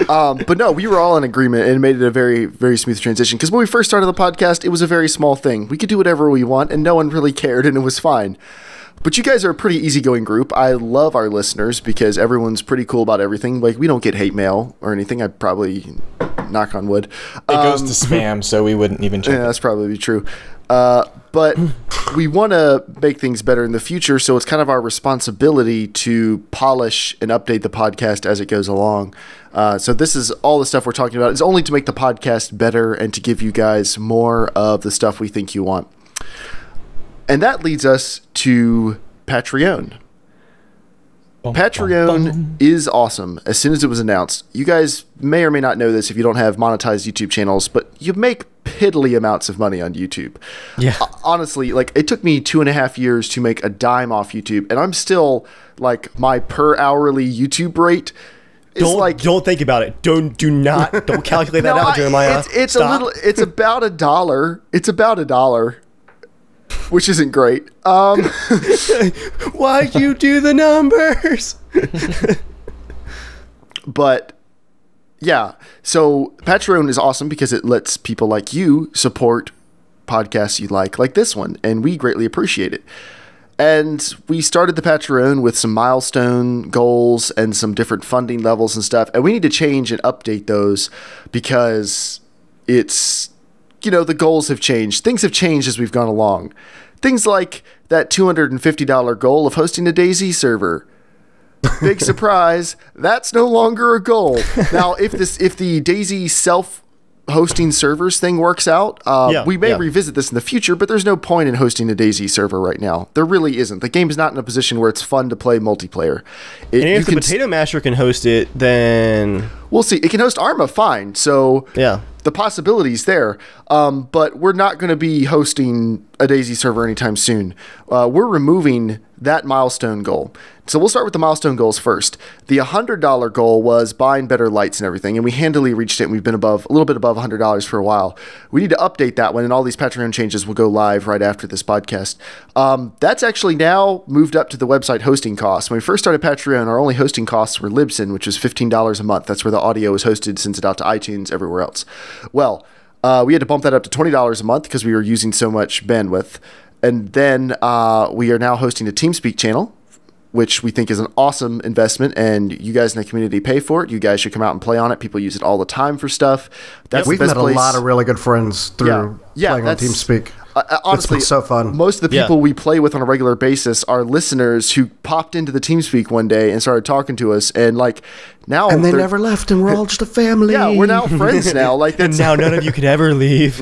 But no, we were all in agreement, and it made it a very, very smooth transition. Because when we first started the podcast, it was a very small thing. We could do whatever we want, and no one really cared, and it was fine. But you guys are a pretty easygoing group. I love our listeners because everyone's pretty cool about everything. We don't get hate mail or anything. I'd probably knock on wood. It goes to spam, so we wouldn't even check. Yeah, that's probably true. But we want to make things better in the future, so it's kind of our responsibility to polish and update the podcast as it goes along. So this is all the stuff we're talking about. It's only to make the podcast better and to give you guys more of the stuff we think you want. And that leads us to Patreon. Patreon is awesome. As soon as it was announced, you guys may or may not know this if you don't have monetized YouTube channels, but you make piddly amounts of money on YouTube. Yeah. Honestly, it took me 2.5 years to make a dime off YouTube, and I'm still my per hourly YouTube rate. Don't think about it. Don't calculate that out, Jeremiah. It's about $1. It's about $1. Which isn't great. Why'd you do the numbers? But yeah, so Patreon is awesome because it lets people like you support podcasts you like this one, and we greatly appreciate it. And we started the Patreon with some milestone goals and some different funding levels and stuff, and we need to change and update those because it's... the goals have changed. Things have changed as we've gone along. Things like that $250 goal of hosting a DayZ server. Big surprise, that's no longer a goal. Now, if the DayZ self-hosting servers thing works out, we may revisit this in the future, but there's no point in hosting a DayZ server right now. There really isn't. The game is not in a position where it's fun to play multiplayer. And if the Potato Masher can host it, then... We'll see. It can host Arma fine, so... Yeah. The possibility's there, but we're not going to be hosting a DayZ server anytime soon. We're removing that milestone goal. So we'll start with the milestone goals first. The $100 goal was buying better lights and everything, and we handily reached it, and we've been a little bit above $100 for a while. We need to update that one, and all these Patreon changes will go live right after this podcast. That's actually now moved up to the website hosting costs. When we first started Patreon, our only hosting costs were Libsyn, which was $15 a month. That's where the audio is hosted, sends it out to iTunes, everywhere else. Well, we had to bump that up to $20 a month because we were using so much bandwidth. And then we are now hosting a Teamspeak channel, which we think is an awesome investment, and you guys in the community pay for it. You guys should come out and play on it. People use it all the time for stuff. That's We've met a lot of really good friends through playing on Teamspeak. Honestly, it's been so fun. Most of the people we play with on a regular basis are listeners who popped into the Teamspeak one day and started talking to us, and like now, and they never left, and we're all just a family. Yeah, we're now friends now. Like, and now none of you could ever leave.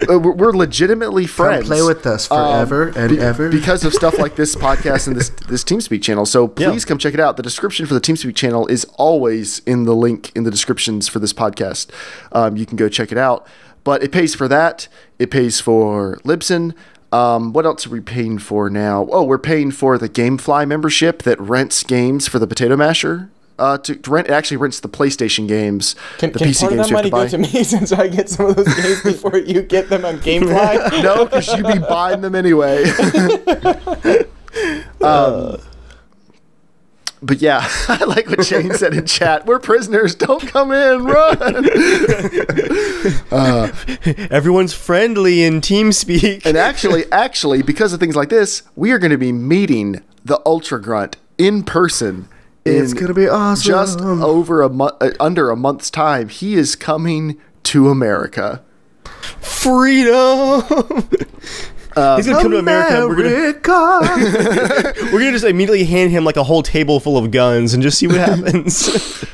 We're legitimately friends. Come play with us forever and ever because of stuff like this podcast and this Teamspeak channel. So please come check it out. The description for the Teamspeak channel is always in the link in the descriptions for this podcast. You can go check it out. But it pays for that. It pays for Libsyn. What else are we paying for now? Oh, we're paying for the Gamefly membership that rents games for the Potato Masher. To rent, it actually rents the PlayStation games, the PC games you have to buy. Can part of that money go to me since I get some of those games before you get them on Gamefly? No, because you'd be buying them anyway. But yeah, I like what Shane said in chat. We're prisoners. Don't come in. Run. Everyone's friendly in Teamspeak. And actually, because of things like this, we are going to be meeting the Ultra Grunt in person. It's going to be awesome. Just over under a month's time, he is coming to America. Freedom. He's gonna come to America. And we're gonna just immediately hand him like a whole table full of guns and just see what happens.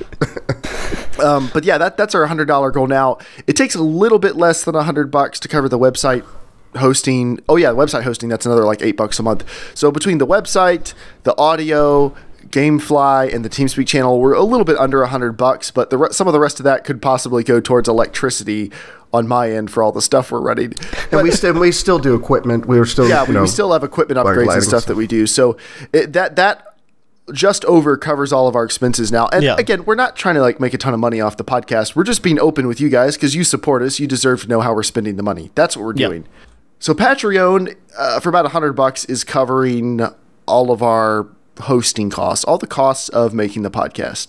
But yeah, that's our $100 goal now. It takes a little bit less than $100 to cover the website hosting. Oh yeah, website hosting. That's another like $8 a month. So between the website, the audio, Gamefly, and the Teamspeak channel, we're a little bit under $100. But some of the rest of that could possibly go towards electricity on my end for all the stuff we're running. And we still do equipment. We still we still have equipment upgrades and stuff that we do. So that just over covers all of our expenses now. And again, we're not trying to like make a ton of money off the podcast. We're just being open with you guys because you support us. You deserve to know how we're spending the money. That's what we're doing. So Patreon for about $100 is covering all of our hosting costs, all the costs of making the podcast.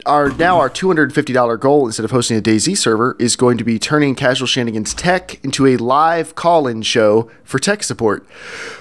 Our $250 goal, instead of hosting a DayZ server, is going to be turning Casual Shenanigans Tech into a live call-in show for tech support,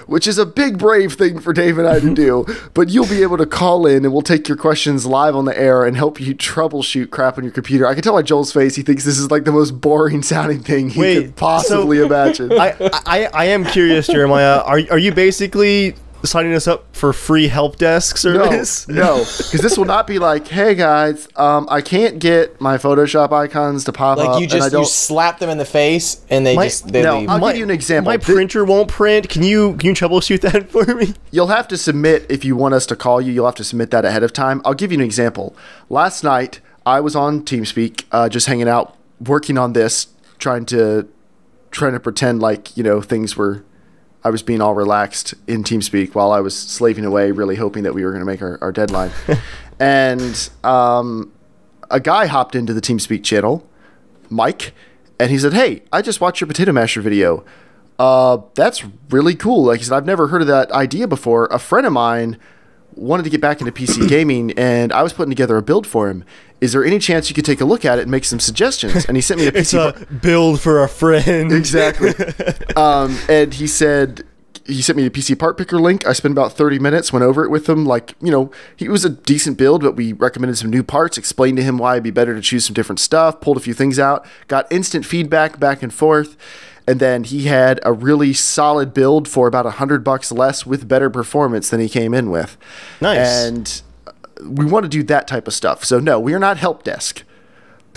which is a big, brave thing for Dave and I to do. But you'll be able to call in, and we'll take your questions live on the air and help you troubleshoot crap on your computer. I can tell by Joel's face, he thinks this is like the most boring-sounding thing he could possibly imagine. I am curious, Jeremiah. Are you basically signing us up for free help desk service? No, because this will not be like, hey guys, I can't get my Photoshop icons to pop up. Like you slap them in the face and they leave. I'll give you an example. My printer won't print. Can you troubleshoot that for me? You'll have to submit, if you want us to call you, you'll have to submit that ahead of time. I'll give you an example. Last night, I was on Teamspeak, just hanging out, working on this, trying to pretend like, I was being all relaxed in Teamspeak while I was slaving away, really hoping that we were going to make our deadline. And a guy hopped into the Teamspeak channel, Mike, and he said, hey, I just watched your Potato Masher video. That's really cool. Like he said, I've never heard of that idea before. A friend of mine wanted to get back into PC gaming, and I was putting together a build for him. Is there any chance you could take a look at it and make some suggestions? And he sent me a PC. It's a build for a friend. Exactly. And he sent me a PC part picker link. I spent about 30 minutes, went over it with him. He was a decent build, but we recommended some new parts, explained to him why it'd be better to choose some different stuff, pulled a few things out, got instant feedback back and forth. And then he had a really solid build for about $100 less with better performance than he came in with. Nice. And we want to do that type of stuff. So no, we are not help desk.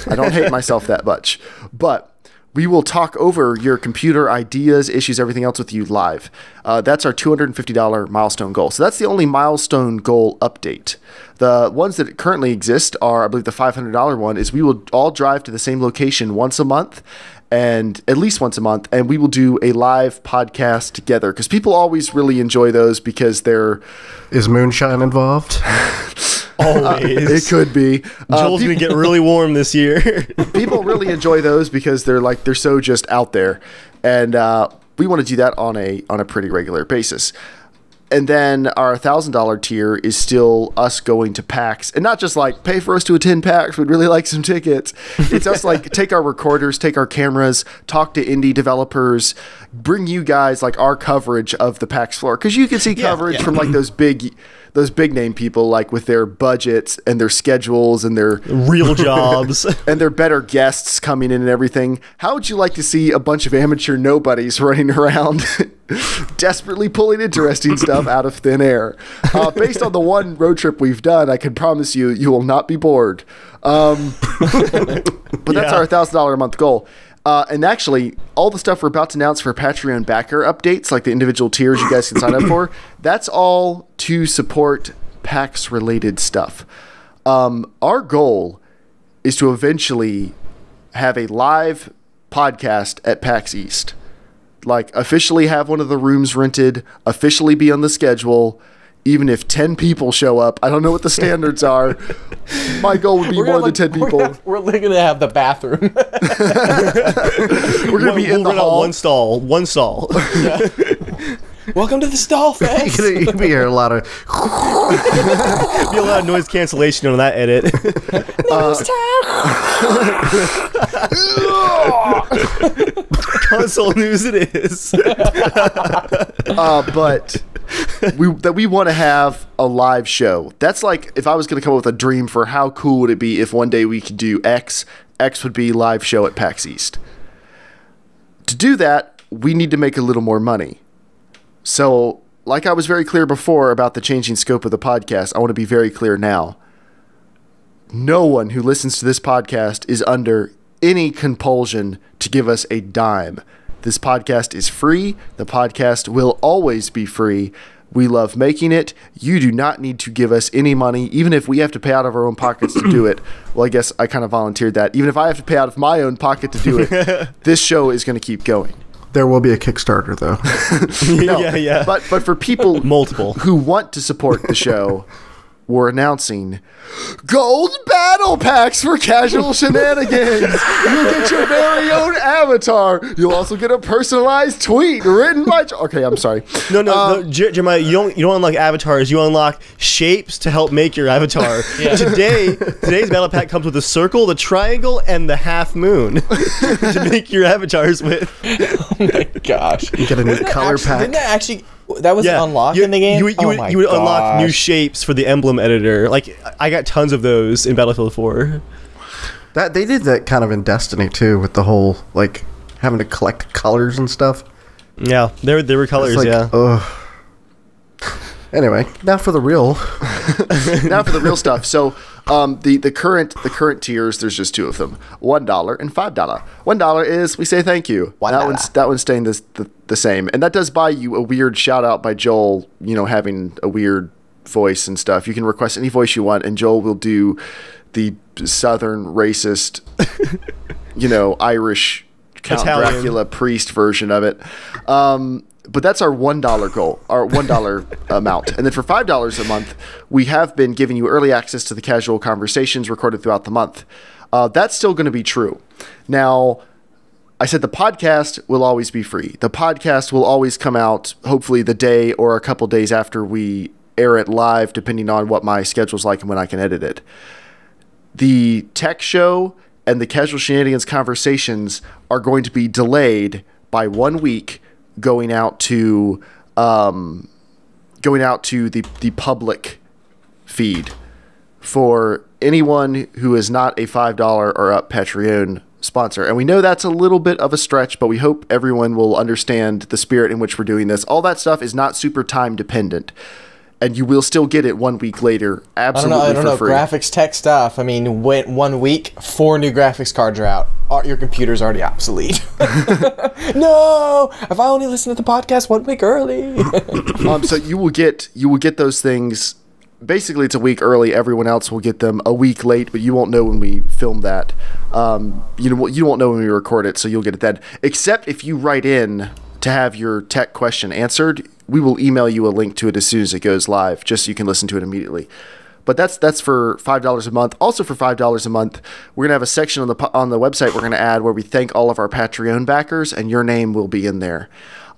I don't hate myself that much. But we will talk over your computer ideas, issues, everything else with you live. That's our $250 milestone goal. So that's the only milestone goal update. The ones that currently exist are, I believe the $500 one is we will all drive to the same location once a month, and at least once a month, and we will do a live podcast together because people always really enjoy those because they're... Is moonshine involved? Always. It could be. Joel's going to get really warm this year. People really enjoy those because they're so just out there, and we want to do that on a pretty regular basis. And then our $1,000 tier is still us going to PAX, and not just like pay for us to attend PAX. We'd really like some tickets. It's us like take our recorders, take our cameras, talk to indie developers, bring you guys like our coverage of the PAX floor, because you can see coverage from like those big name people, like with their budgets and their schedules and their real jobs and their better guests coming in and everything. How would you like to see a bunch of amateur nobodies running around desperately pulling interesting stuff out of thin air? Based on the one road trip we've done, I can promise you, you will not be bored. But that's our $1,000 a month goal. And actually, all the stuff we're about to announce for Patreon backer updates, like the individual tiers you guys can sign up for, that's all to support PAX-related stuff. Our goal is to eventually have a live podcast at PAX East. Like, officially have one of the rooms rented, officially be on the schedule. Even if 10 people show up, I don't know what the standards are. My goal would be more than 10 people. We're going to have the bathroom. We're going to be in the hall. One stall. Yeah. Welcome to the stall fest. You can hear a lot of... Be a lot of noise cancellation on that edit. Console news it is. But we want to have a live show. That's like if I was going to come up with a dream for how cool would it be if one day we could do X would be live show at PAX East. To do that, we need to make a little more money. So, like I was very clear before about the changing scope of the podcast, I want to be very clear now. No one who listens to this podcast is under any compulsion to give us a dime. This podcast is free. The podcast will always be free. We love making it. You do not need to give us any money, even if we have to pay out of our own pockets to do it. Well, I guess I kind of volunteered that. Even if I have to pay out of my own pocket to do it, this show is going to keep going. There will be a Kickstarter, though. No, yeah. But for people multiple who want to support the show, we're announcing gold battle packs for Casual Shenanigans. You'll get your very own avatar. You'll also get a personalized tweet written by... Okay, I'm sorry. No, Jeremiah, you don't unlock avatars. You unlock shapes to help make your avatar. Today's battle pack comes with a circle, the triangle, and the half moon to make your avatars with. Oh my gosh! You get a new color pack. Didn't that actually? That was unlocked in the game? You would unlock new shapes for the emblem editor. Like, I got tons of those in Battlefield 4. That they did that kind of in Destiny, too, with the whole, like, having to collect colors and stuff. Yeah, there were colors, Anyway, now for the real. Now for the real stuff. So, the current tiers, there's just two of them: $1 and $5. $1 is we say thank you. That one's staying the same, and that does buy you a weird shout out by Joel. You know, having a weird voice and stuff. You can request any voice you want, and Joel will do the southern racist, Irish Count Italian Dracula priest version of it. But that's our $1 goal, our $1 amount. And then for $5 a month, we have been giving you early access to the casual conversations recorded throughout the month. That's still going to be true. Now, I said the podcast will always be free. The podcast will always come out, hopefully the day or a couple days after we air it live, depending on what my schedule's like and when I can edit it. The tech show and the Casual Shenanigans Conversations are going to be delayed by 1 week, going out to the public feed for anyone who is not a $5 or up Patreon sponsor. And we know that's a little bit of a stretch, but we hope everyone will understand the spirit in which we're doing this. All that stuff is not super time dependent, and you will still get it 1 week later, absolutely for free. Graphics tech stuff. I mean, 1 week, 4 new graphics cards are out. Your computer's already obsolete. No! If I only listened to the podcast 1 week early. So you will get those things basically it's a week early. Everyone else will get them a week late, but you won't know when we film that. You won't know when we record it, so you'll get it then. Except if you write in to have your tech question answered, we will email you a link to it as soon as it goes live, just so you can listen to it immediately. But that's for $5 a month. Also for $5 a month, we're going to have a section on the website we're going to add where we thank all of our Patreon backers, and your name will be in there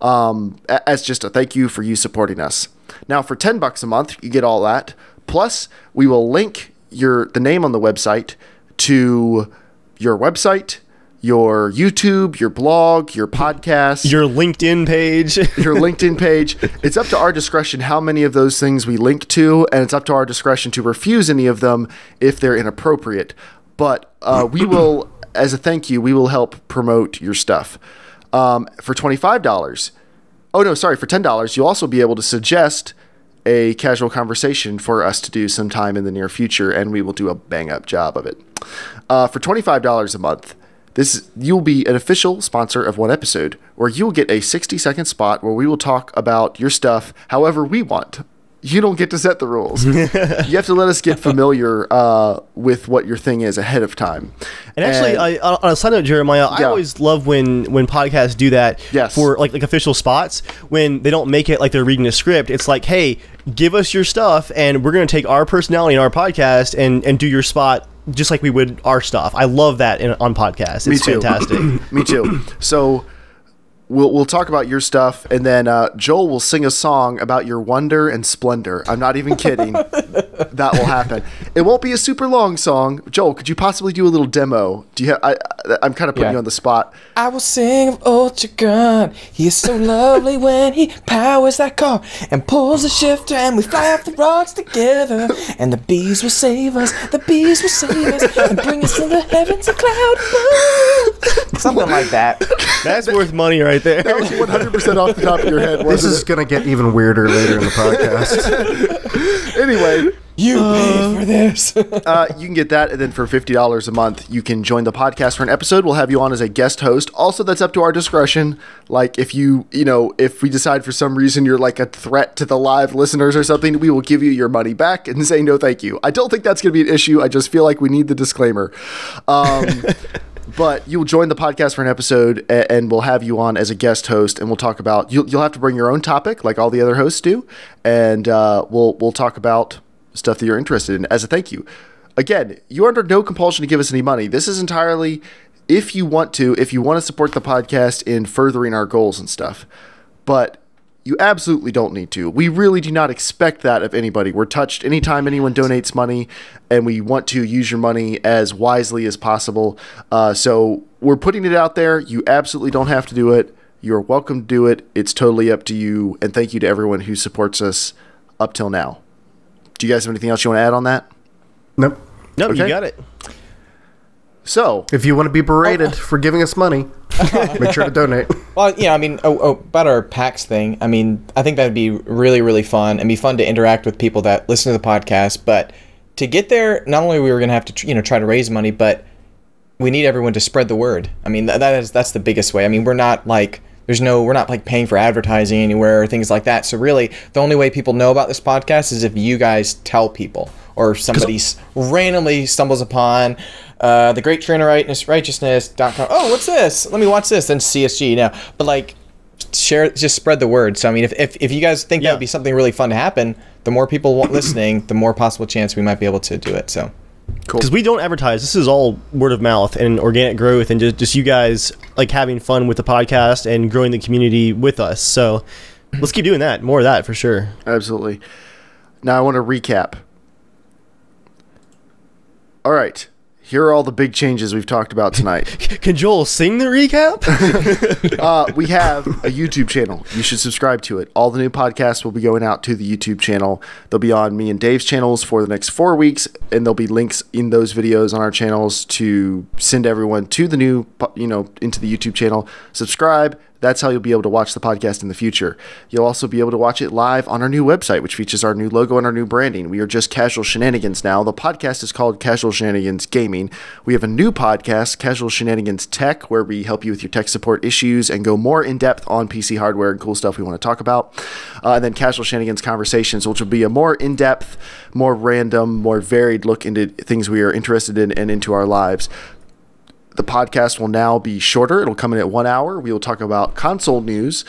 as just a thank you for you supporting us. Now, for $10 a month, you get all that. Plus, we will link the name on the website to your website, your YouTube, your blog, your podcast, your LinkedIn page. Your LinkedIn page. It's up to our discretion how many of those things we link to, and it's up to our discretion to refuse any of them if they're inappropriate. But we will, as a thank you, we will help promote your stuff. For $25. Oh, no, sorry. For $10, you'll also be able to suggest a casual conversation for us to do sometime in the near future, and we will do a bang-up job of it. For $25 a month, you'll be an official sponsor of one episode, where you'll get a 60-second spot where we will talk about your stuff however we want. You don't get to set the rules. You have to let us get familiar with what your thing is ahead of time. And actually, on a side note, Jeremiah, I always love when podcasts do that for like official spots. When they don't make it like they're reading a script, it's like, hey, give us your stuff, and we're going to take our personality in our podcast and do your spot just like we would our stuff. I love that on podcasts. It's fantastic. Me too. So we'll talk about your stuff, and then Joel will sing a song about your wonder and splendor. I'm not even kidding. That will happen. It won't be a super long song. Joel, could you possibly do a little demo? Do you have? I'm kind of putting you on the spot. I will sing of Ultra Gun. He is so lovely when he powers that car and pulls the shifter, and we fly off the rocks together. And the bees will save us. The bees will save us and bring us to the heavens of cloud above. Something like that. That's worth money right there. That was 100% off the top of your head. This is going to get even weirder later in the podcast. Anyway. You paid for this. You can get that, and then for $50 a month, you can join the podcast for an episode. We'll have you on as a guest host. Also, that's up to our discretion. Like, if if we decide for some reason you're like a threat to the live listeners or something, we will give you your money back and say no thank you. I don't think that's going to be an issue. I just feel like we need the disclaimer. But you'll join the podcast for an episode, and we'll have you on as a guest host, and we'll talk about. You'll have to bring your own topic, like all the other hosts do, and we'll talk about stuff that you're interested in as a thank you. Again, you're under no compulsion to give us any money. This is entirely if you want to support the podcast in furthering our goals and stuff. But you absolutely don't need to. We really do not expect that of anybody. We're touched anytime anyone donates money, and we want to use your money as wisely as possible. So we're putting it out there. You absolutely don't have to do it. You're welcome to do it. It's totally up to you. And thank you to everyone who supports us up till now. Do you guys have anything else you want to add on that? Nope. Nope, Okay. You got it. So, if you want to be berated for giving us money, make sure to donate. Well, yeah, I mean, about our PAX thing, I mean, I think that would be really, really fun, and be fun to interact with people that listen to the podcast. But to get there, not only we were going to have to, try to raise money, but we need everyone to spread the word. I mean, that's the biggest way. I mean, we're not like paying for advertising anywhere or things like that. So really, the only way people know about this podcast is if you guys tell people, or somebody randomly stumbles upon the Great Trainer Righteousness.com. Oh, what's this? Let me watch this. Then CSG now. But like, share, just spread the word. So I mean, if you guys think that would be something really fun to happen, the more people listening, the more possible chance we might be able to do it. So. Cool. Because we don't advertise. This is all word of mouth and organic growth, and just you guys like having fun with the podcast and growing the community with us. So let's keep doing that. More of that for sure. Absolutely. Now I want to recap. All right. Here are all the big changes we've talked about tonight. Can Joel sing the recap? We have a YouTube channel. You should subscribe to it. All the new podcasts will be going out to the YouTube channel. They'll be on me and Dave's channels for the next 4 weeks, and there'll be links in those videos on our channels to send everyone to the new, into the YouTube channel. Subscribe. That's how you'll be able to watch the podcast in the future. You'll also be able to watch it live on our new website, which features our new logo and our new branding. We are just Casual Shenanigans now. The podcast is called Casual Shenanigans Gaming. We have a new podcast, Casual Shenanigans Tech, where we help you with your tech support issues and go more in depth on PC hardware and cool stuff we want to talk about. And then Casual Shenanigans Conversations, which will be a more in-depth, more random, more varied look into things we are interested in and into our lives. The podcast will now be shorter. It'll come in at 1 hour. We will talk about console news.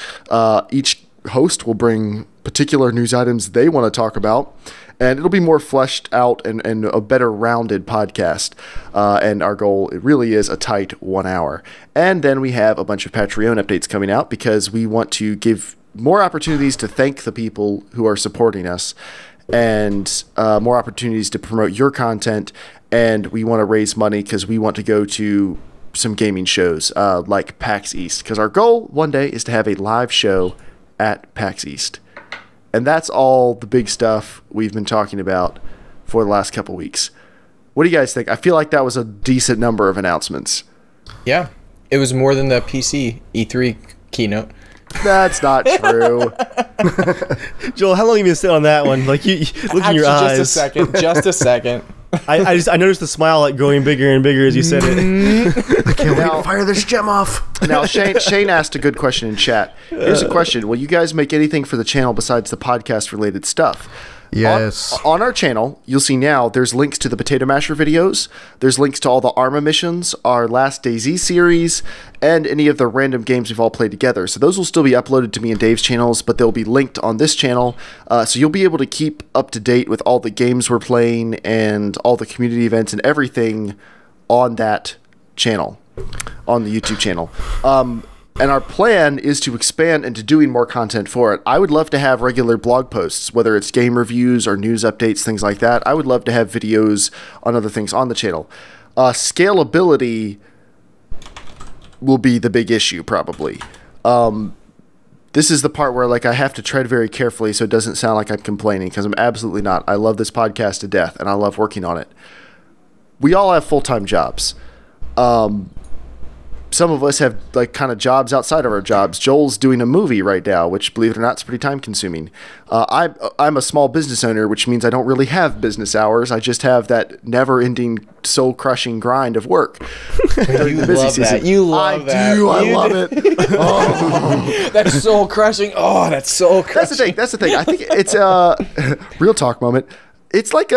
Each host will bring particular news items they want to talk about, and it'll be more fleshed out and a better rounded podcast. And our goal, it really is a tight 1 hour. And then we have a bunch of Patreon updates coming out because we want to give more opportunities to thank the people who are supporting us, and more opportunities to promote your content. And we want to raise money because we want to go to some gaming shows like PAX East, because our goal one day is to have a live show at PAX East. And that's all the big stuff we've been talking about for the last couple weeks. What do you guys think? I feel like that was a decent number of announcements. Yeah, it was more than the PC E3 keynote. That's not true. Joel, how long have you been sitting on that one? Like, you look in your eyes. Just a second. I noticed the smile like growing bigger and bigger as you said it. I can't wait to fire this gem off. Now, Shane asked a good question in chat. Here's a question. Will you guys make anything for the channel besides the podcast-related stuff? Yes. On our channel, you'll see now there's links to the Potato Masher videos. There's links to all the ARMA missions, our Last DayZ series, and any of the random games we've all played together. So those will still be uploaded to me and Dave's channels, but they'll be linked on this channel. So you'll be able to keep up to date with all the games we're playing and all the community events and everything on that channel, on the YouTube channel. And our plan is to expand into doing more content for it. I would love to have regular blog posts, whether it's game reviews or news updates, things like that. I would love to have videos on other things on the channel. Scalability will be the big issue, probably. This is the part where like I have to tread very carefully so it doesn't sound like I'm complaining, because I'm absolutely not. I love this podcast to death, and I love working on it. We all have full-time jobs. Some of us have like kind of jobs outside of our jobs. Joel's doing a movie right now, which, believe it or not, is pretty time consuming. I'm a small business owner, which means I don't really have business hours. I just have that never-ending, soul-crushing grind of work during the busy season. You love that. I love it. Oh. That's soul-crushing. Oh, that's soul-crushing. That's the thing. I think it's real talk moment. It's like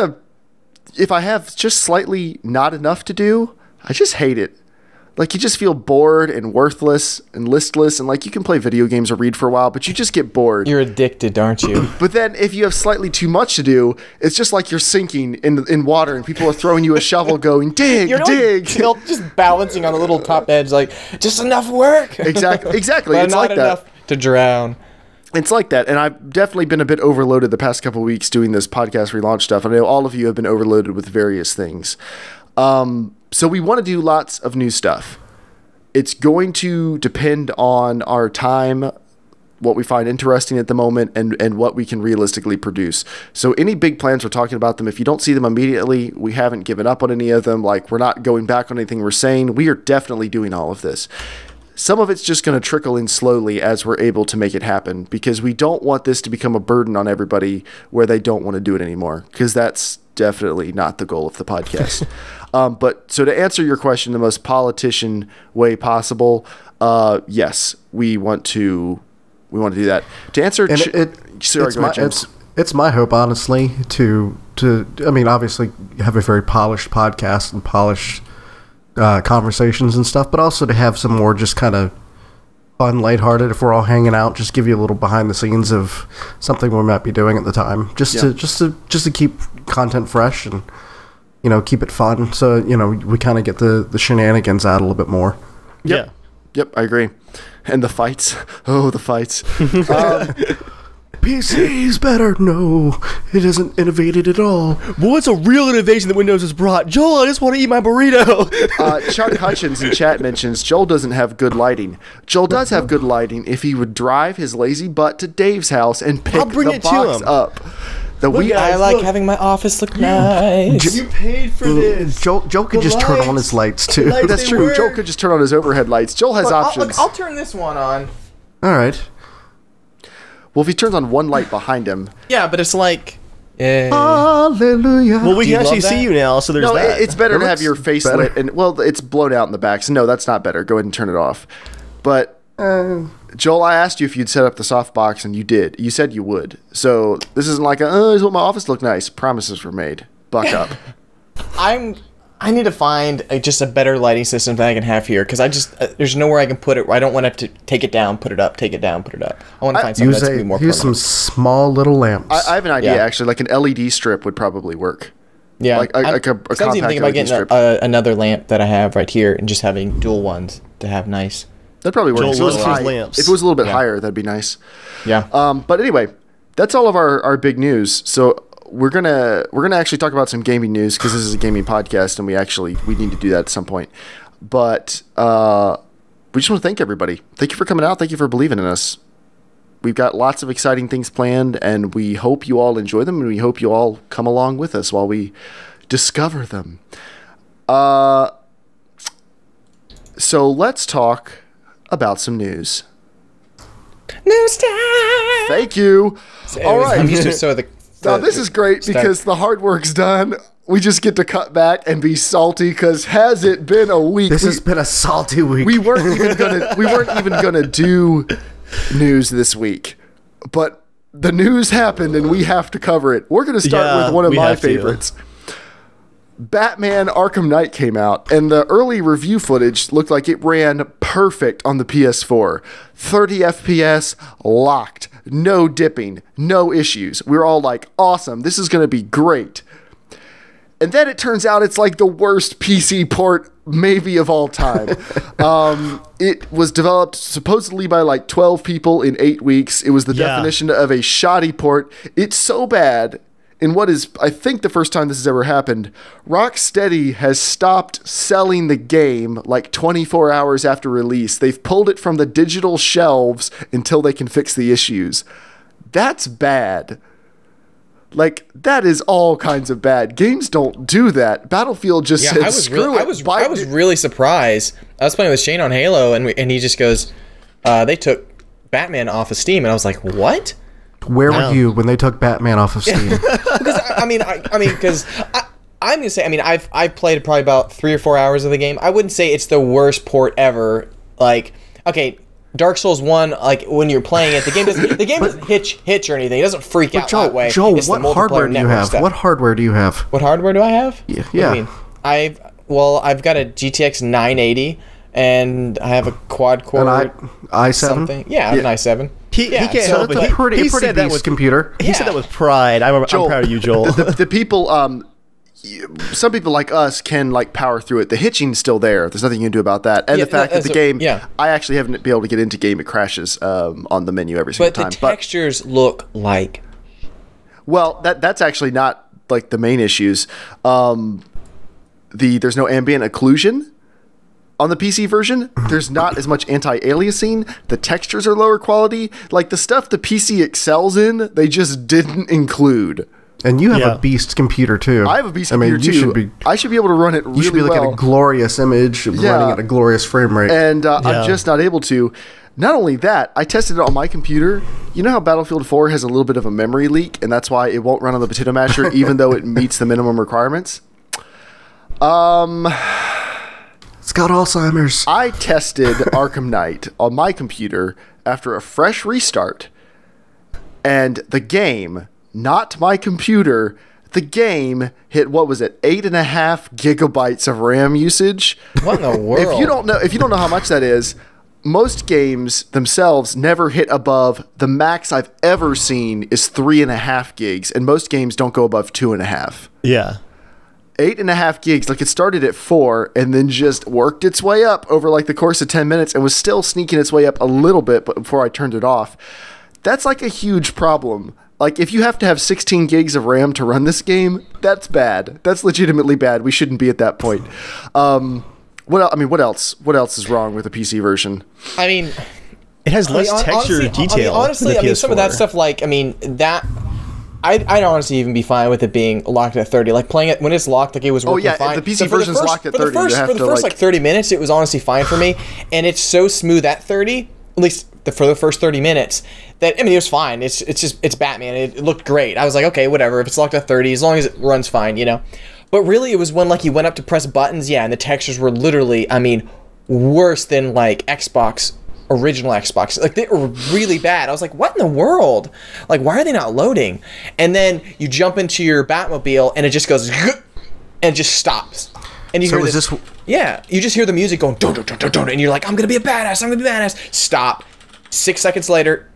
if I have just slightly not enough to do, I just hate it. Like, you just feel bored and worthless and listless, and like you can play video games or read for a while, but you just get bored. You're addicted, aren't you? But then if you have slightly too much to do, it's just like you're sinking in water and people are throwing you a shovel going, dig, dig. Just balancing on the little top edge, like, just enough work. Exactly. But It's not like enough to drown. It's like that, and I've definitely been a bit overloaded the past couple of weeks doing this podcast relaunch stuff. I know all of you have been overloaded with various things. So we want to do lots of new stuff. It's going to depend on our time, what we find interesting at the moment, and what we can realistically produce. So any big plans, we're talking about them. If you don't see them immediately, we haven't given up on any of them. Like, we're not going back on anything we're saying. We are definitely doing all of this. Some of it's just going to trickle in slowly as we're able to make it happen, because we don't want this to become a burden on everybody where they don't want to do it anymore, because that's definitely not the goal of the podcast. But so to answer your question the most politician way possible, yes, we want to do that. To answer, it's my hope, honestly, to I mean, obviously have a very polished podcast and polished conversations and stuff, but also to have some more just kind of fun, lighthearted, if we're all hanging out, just give you a little behind the scenes of something we might be doing at the time, just to keep content fresh and, you know, keep it fun, so, you know, we kind of get the shenanigans out a little bit more. Yep, I agree. And the fights, the fights. PC's better. No, it isn't innovated at all. Well, what's a real innovation that Windows has brought? Joel, I just want to eat my burrito. Chuck Hutchins in chat mentions Joel doesn't have good lighting. Joel does have good lighting if he would drive his lazy butt to Dave's house and pick the box up. I like having my office look nice. You paid for this. Joel could just turn on his lights too. That's true. Joel could just turn on his overhead lights. Joel has options. I'll turn this one on. All right. Well, if he turns on one light behind him, Yeah, but it's like. Hallelujah. Well, we Do can you actually love see that? you now, so there's no, that. it's better It to have looks your face better. lit, and well, it's blown out in the back. So no, that's not better. Go ahead and turn it off. But Joel, I asked you if you'd set up the softbox, and you did. You said you would. So this isn't like I just want my office to look nice. Promises were made. Buck up. I need to find just a better lighting system that I can have here because I just there's nowhere I can put it where I don't want to have to take it down, put it up, take it down, put it up. I want to find something that's going to be more use some permanent. small little lamps. I have an idea Yeah. actually. Like an LED strip would probably work. Yeah, like a I was even compact thinking about LED getting strip. another lamp that I have right here and just having dual ones to have nice. That'd probably work. Joel If it was loves his high- lamps. If it was a little bit Yeah. higher, that'd be nice. Yeah. But anyway, that's all of our big news. So we're gonna actually talk about some gaming news because this is a gaming podcast and we need to do that at some point. But we just want to thank everybody. Thank you for coming out. Thank you for believing in us. We've got lots of exciting things planned, and we hope you all enjoy them, and we hope you all come along with us while we discover them. So let's talk about some news. News time. Thank you. All right. I'm used to so the. Now, this is great because the hard work's done. We just get to cut back and be salty because has it been a week? This has been a salty week. we weren't even gonna do news this week, but the news happened and we have to cover it. We're gonna start Yeah, with one of we my have to. favorites. Batman Arkham Knight came out, and the early review footage looked like it ran perfect on the PS4. 30 FPS, locked, no dipping, no issues. We were all like, awesome, this is going to be great. And then it turns out it's like the worst PC port maybe of all time. It was developed supposedly by like 12 people in 8 weeks. It was the Yeah. definition of a shoddy port. It's so bad. In what is, I think, the first time this has ever happened, Rocksteady has stopped selling the game like 24 hours after release. They've pulled it from the digital shelves until they can fix the issues. That's bad. Like, that is all kinds of bad. Games don't do that. Battlefield just said, screw it. I was really surprised. I was playing with Shane on Halo, and he just goes, they took Batman off of Steam, and I was like, what? Where were you when they took Batman off of Steam? Because I'm gonna say, I've played probably about 3 or 4 hours of the game. I wouldn't say it's the worst port ever. Like, okay, Dark Souls 1, like when you're playing it, the game doesn't hitch or anything. It doesn't freak out that way. Joel, It's the what hardware multiplayer do you network have? stuff. What hardware do you have? What hardware do I have? Yeah. What do you mean? I've got a GTX 980 and I have a quad core An i7? something. Yeah, I have an i7. He can't so help it. That's a pretty He beast said that with computer. He said that with pride. I'm Joel, proud of you, Joel. The people, some people like us can like power through it. The hitching's still there. There's nothing you can do about that. And Yeah, the fact that the so- game, yeah. I actually haven't been able to get into game. It crashes on the menu every single But the time. textures look like Well, that's actually not like the main issues. There's no ambient occlusion on the PC version. There's not as much anti-aliasing. The textures are lower quality. Like the stuff the PC excels in, they just didn't include. And you have Yeah. a beast computer too. I have a beast computer you too. I should be able to run it really You should be looking well. at a glorious image, running at a glorious frame rate. And Yeah. I'm just not able to. Not only that, I tested it on my computer. You know how Battlefield 4 has a little bit of a memory leak, and that's why it won't run on the Potato Masher, even though it meets the minimum requirements? It's got Alzheimer's. I tested Arkham Knight on my computer after a fresh restart, and the game, not my computer, the game hit, what was it, 8.5 gigabytes of RAM usage. what in the world? If you don't know how much that is, most games themselves never hit above, the max I've ever seen is 3.5 gigs, and most games don't go above 2.5. Yeah. 8.5 gigs, like it started at 4 and then just worked its way up over like the course of 10 minutes and was still sneaking its way up a little bit before I turned it off. That's like a huge problem. Like if you have to have 16 gigs of RAM to run this game, that's bad. That's legitimately bad. We shouldn't be at that point. What else? What else is wrong with the PC version? I mean, It has less texture detail. Honestly, than the some of that PS4. stuff, like, that. I'd honestly even be fine with it being locked at 30. Like playing it when it's locked, like it was working yeah, fine. the PC So for version's locked at for the 30, you First, have for the to, first like- like 30 minutes, it was honestly fine for me, and it's so smooth at 30 at least for the first 30 minutes, that, I mean, it was fine. It's Batman. It looked great. I was like, okay, whatever. If it's locked at 30, as long as it runs fine, you know. But really, it was when, like, you went up to press buttons, yeah, and the textures were literally, I mean, worse than, like, original Xbox. Like, they were really bad. I was like, what in the world? Like, why are they not loading? And then you jump into your Batmobile, and it just goes, and it just stops. And you hear this. Yeah, you just hear the music going, dun, dun, dun, dun, dun, and you're like, I'm gonna be a badass. I'm gonna be a badass. Stop. 6 seconds later,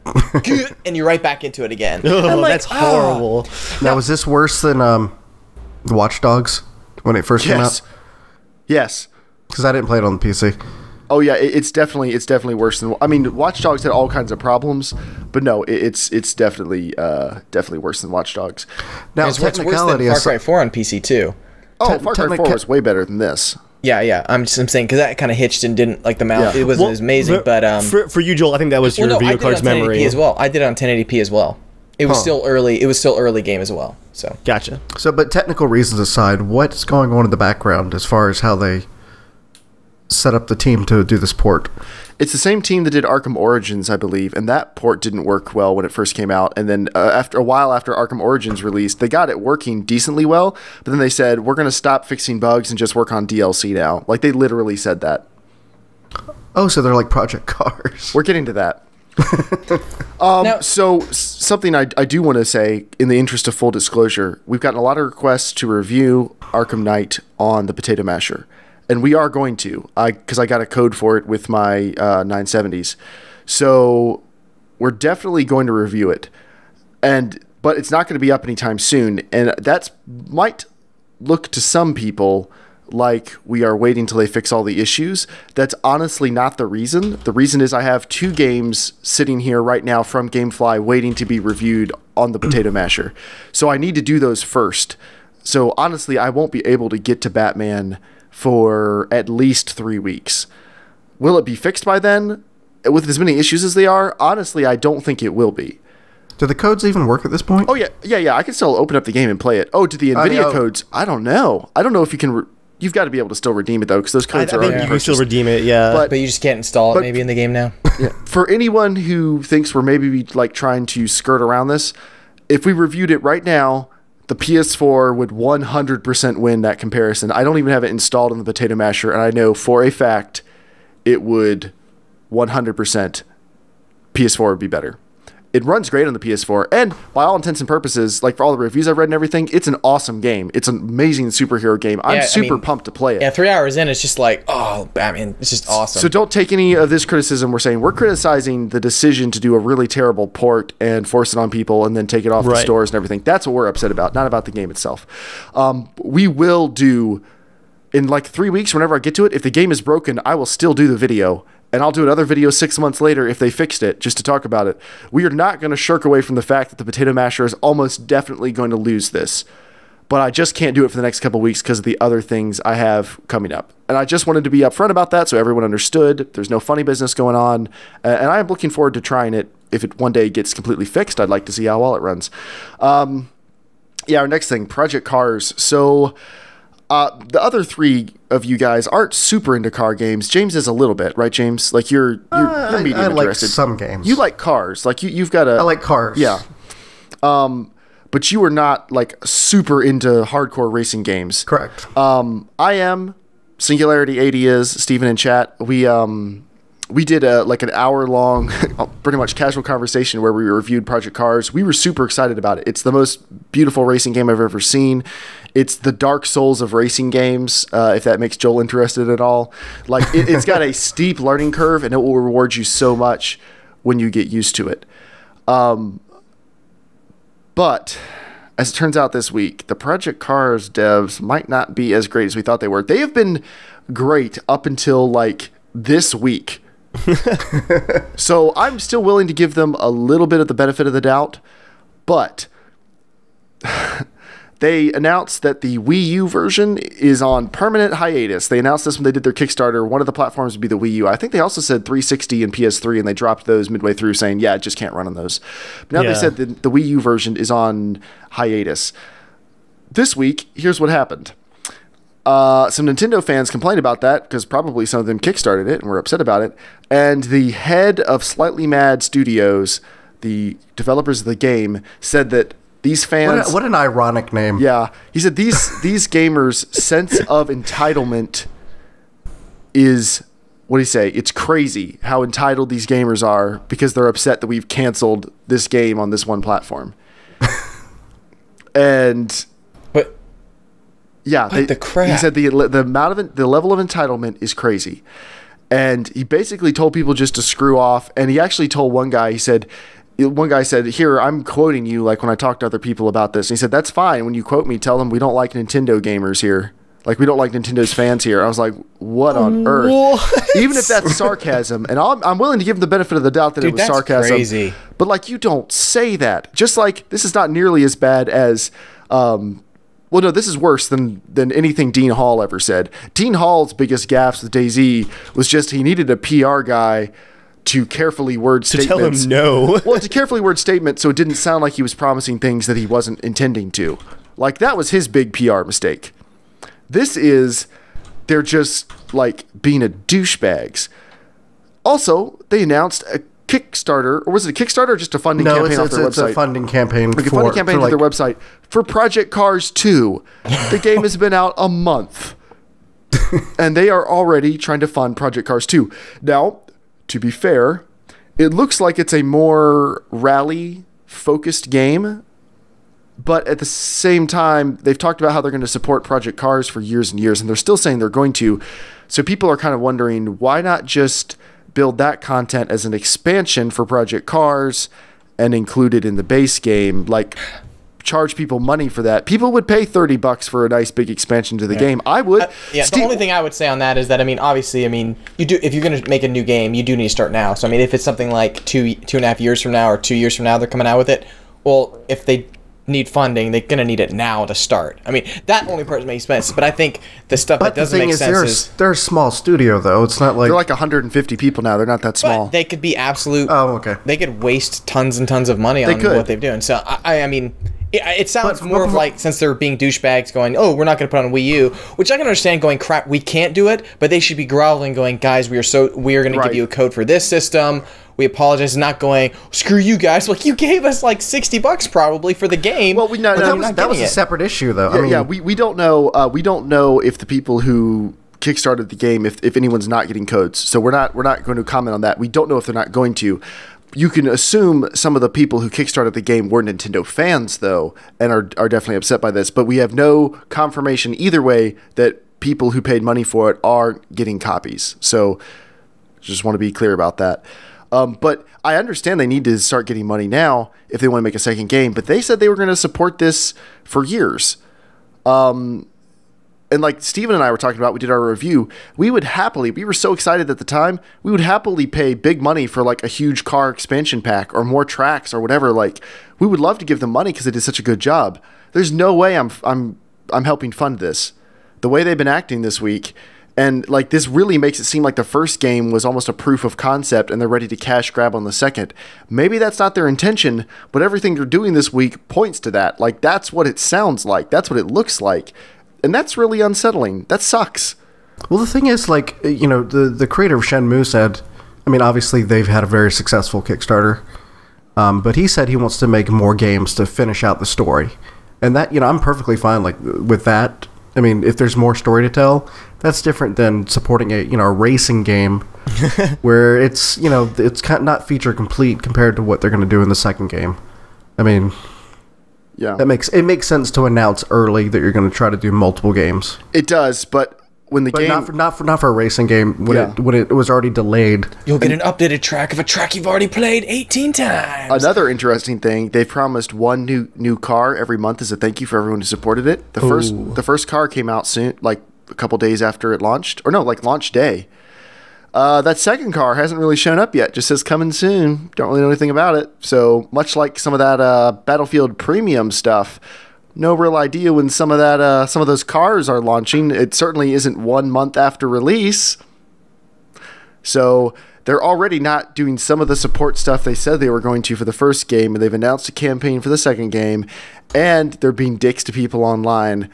and you're right back into it again. Oh, like, that's horrible. Now, was this worse than Watch Dogs when it first came out? Yes. Because I didn't play it on the PC. Oh yeah, it's definitely worse than. I mean, Watch Dogs had all kinds of problems, but no, it's definitely worse than Watch Dogs. Now, it's worse than Far Cry 4 on PC too. Oh, Far Cry 4 was way better than this. Yeah. I'm saying because that kind of hitched and didn't like the mount. Yeah. It wasn't as amazing, but for you, Joel, I think that was your video card's memory as well. I did it on 1080p as well. It was still early. It was still early game as well. So gotcha. So, but technical reasons aside, what's going on in the background as far as how they set up the team to do this port? It's the same team that did Arkham Origins, I believe, and that port didn't work well when it first came out. And then after Arkham Origins released, they got it working decently well, but then they said, we're going to stop fixing bugs and just work on DLC now. Like, they literally said that. Oh, so they're like Project Cars. We're getting to that. So something I do want to say, in the interest of full disclosure, we've gotten a lot of requests to review Arkham Knight on the Potato Masher. And we are going to, because I got a code for it with my 970s. So we're definitely going to review it. But it's not going to be up anytime soon. And that might look to some people like we are waiting till they fix all the issues. That's honestly not the reason. The reason is I have 2 games sitting here right now from GameFly waiting to be reviewed on the Potato Masher. So I need to do those first. So honestly, I won't be able to get to Batman for at least 3 weeks. Will it be fixed by then? With as many issues as they are? Honestly, I don't think it will be. Do the codes even work at this point? Oh, yeah. I can still open up the game and play it. Oh, do the NVIDIA codes? I don't know. I don't know if you can... You've got to be able to still redeem it, though, because those codes are already purchased. You can still redeem it, yeah. But you just can't install it maybe in the game now? Yeah. For anyone who thinks we're maybe like trying to skirt around this, if we reviewed it right now, the PS4 would 100% win that comparison. I don't even have it installed on the Potato Masher, and I know for a fact it would 100% PS4 would be better. It runs great on the PS4, and by all intents and purposes, like for all the reviews I've read and everything, it's an awesome game. It's an amazing superhero game. I'm super pumped to play it. Yeah, 3 hours in, it's just like, oh, Batman, it's just awesome. So don't take any of this criticism we're saying. We're criticizing the decision to do a really terrible port and force it on people and then take it off the stores and everything. That's what we're upset about, not about the game itself. We will do, in like 3 weeks, whenever I get to it, if the game is broken, I will still do the video. And I'll do another video 6 months later if they fixed it, just to talk about it. We are not going to shirk away from the fact that the Potato Masher is almost definitely going to lose this. But I just can't do it for the next couple of weeks because of the other things I have coming up. And I just wanted to be upfront about that so everyone understood. There's no funny business going on. And I am looking forward to trying it. If it one day gets completely fixed, I'd like to see how well it runs. Our next thing, Project Cars. So... the other 3 of you guys aren't super into car games. James is a little bit, right, James? Like you're medium I like interested. Some games. You like cars. Like you've got a... I like cars. Yeah. But you are not like super into hardcore racing games. Correct. I am. Singularity 80 is. Steven in chat. We did an hour-long, pretty much casual conversation where we reviewed Project Cars. We were super excited about it. It's the most beautiful racing game I've ever seen. It's the Dark Souls of racing games, if that makes Joel interested at all. Like, it's got a steep learning curve, and it will reward you so much when you get used to it. But as it turns out this week, the Project Cars devs might not be as great as we thought they were. They have been great up until, like, this week. So I'm still willing to give them a little bit of the benefit of the doubt, but they announced that the Wii U version is on permanent hiatus. They announced this when they did their Kickstarter. One of the platforms would be the Wii U. I think they also said 360 and PS3, and they dropped those midway through saying, yeah, it just can't run on those. But now they said that the Wii U version is on hiatus. This week, here's what happened. some Nintendo fans complained about that because probably some of them kickstarted it and were upset about it. And the head of Slightly Mad Studios, the developers of the game, said that these fans... What an ironic name. Yeah. He said these gamers' sense of entitlement is... What do you say? It's crazy how entitled these gamers are because they're upset that we've canceled this game on this one platform. And... Yeah, the crap. He said the level of entitlement is crazy, and he basically told people just to screw off. And he actually told one guy said, "Here, I'm quoting you like when I talk to other people about this." And he said, "That's fine. When you quote me, tell them we don't like Nintendo gamers here. Like we don't like Nintendo's fans here." I was like, "What on earth?" Even if that's sarcasm, and I'm willing to give him the benefit of the doubt that it was sarcasm. Crazy. But like, you don't say that. Just like this is not nearly as bad as. Well, no, this is worse than anything Dean Hall ever said. Dean Hall's biggest gaffes with DayZ was just he needed a PR guy to carefully word statements. To tell him no. Well, to carefully word statements so it didn't sound like he was promising things that he wasn't intending to. Like, that was his big PR mistake. This is, they're just, like, being a douchebags. Also, they announced a Kickstarter, or was it a Kickstarter or just a funding campaign off their website? It's a funding campaign. Like a funding campaign for their website for Project Cars 2. The game has been out a month. And they are already trying to fund Project Cars 2. Now, to be fair, it looks like it's a more rally-focused game. But at the same time, they've talked about how they're going to support Project Cars for years and years. And they're still saying they're going to. So people are kind of wondering, why not just build that content as an expansion for Project Cars and include it in the base game, like charge people money for that. People would pay $30 for a nice big expansion to the game. I would. The only thing I would say on that is that, I mean, obviously, I mean, if you're going to make a new game, you do need to start now. So I mean, if it's something like 2.5 years from now or 2 years from now they're coming out with it, well, if they need funding, they're going to need it now to start. I mean, that only part makes sense, but I think the stuff that doesn't make sense is... They're a small studio, though. It's not like... They're like 150 people now. They're not that small. But they could be absolute... Oh, okay. They could waste tons and tons of money on what they're doing. So, I mean... It sounds more of like, since they're being douchebags going, oh, we're not going to put on Wii U, which I can understand going, crap, we can't do it, but they should be groveling going, guys, we are going to give you a code for this system. We apologize, not going, screw you guys. Like, you gave us like $60 probably for the game. Well, that was a separate issue, though. Yeah, we don't know. We don't know if the people who kickstarted the game, if anyone's not getting codes. So we're not going to comment on that. We don't know if they're not going to. You can assume some of the people who kickstarted the game were Nintendo fans, though, and are definitely upset by this. But we have no confirmation either way that people who paid money for it are getting copies. So just want to be clear about that. But I understand they need to start getting money now if they want to make a second game. But they said they were going to support this for years. And like Steven and I were talking about, we did our review, we were so excited at the time, we would happily pay big money for like a huge car expansion pack or more tracks or whatever. Like, we would love to give them money because they did such a good job. There's no way I'm helping fund this. The way they've been acting this week, and like this really makes it seem like the first game was almost a proof of concept and they're ready to cash grab on the second. Maybe that's not their intention, but everything they're doing this week points to that. Like, that's what it sounds like. That's what it looks like. And that's really unsettling. That sucks. Well, the thing is, like, you know, the creator of Shenmue said, I mean, obviously they've had a very successful Kickstarter, but he said he wants to make more games to finish out the story. And that, you know, I'm perfectly fine, like, with that. I mean, if there's more story to tell, that's different than supporting a racing game where it's, you know, it's kind of not feature complete compared to what they're going to do in the second game. I mean... Yeah, it makes sense to announce early that you're going to try to do multiple games. It does, but when the game not for a racing game when it was already delayed, you'll get an updated track of a track you've already played 18 times. Another interesting thing, they've promised one new car every month as a thank you for everyone who supported it. The first car came out soon, like a couple days after it launched, or no, like launch day. That second car hasn't really shown up yet. Just says coming soon. Don't really know anything about it. So much like some of that Battlefield Premium stuff, no real idea when some of those cars are launching. It certainly isn't 1 month after release. So they're already not doing some of the support stuff they said they were going to for the first game, and they've announced a campaign for the second game, and they're being dicks to people online.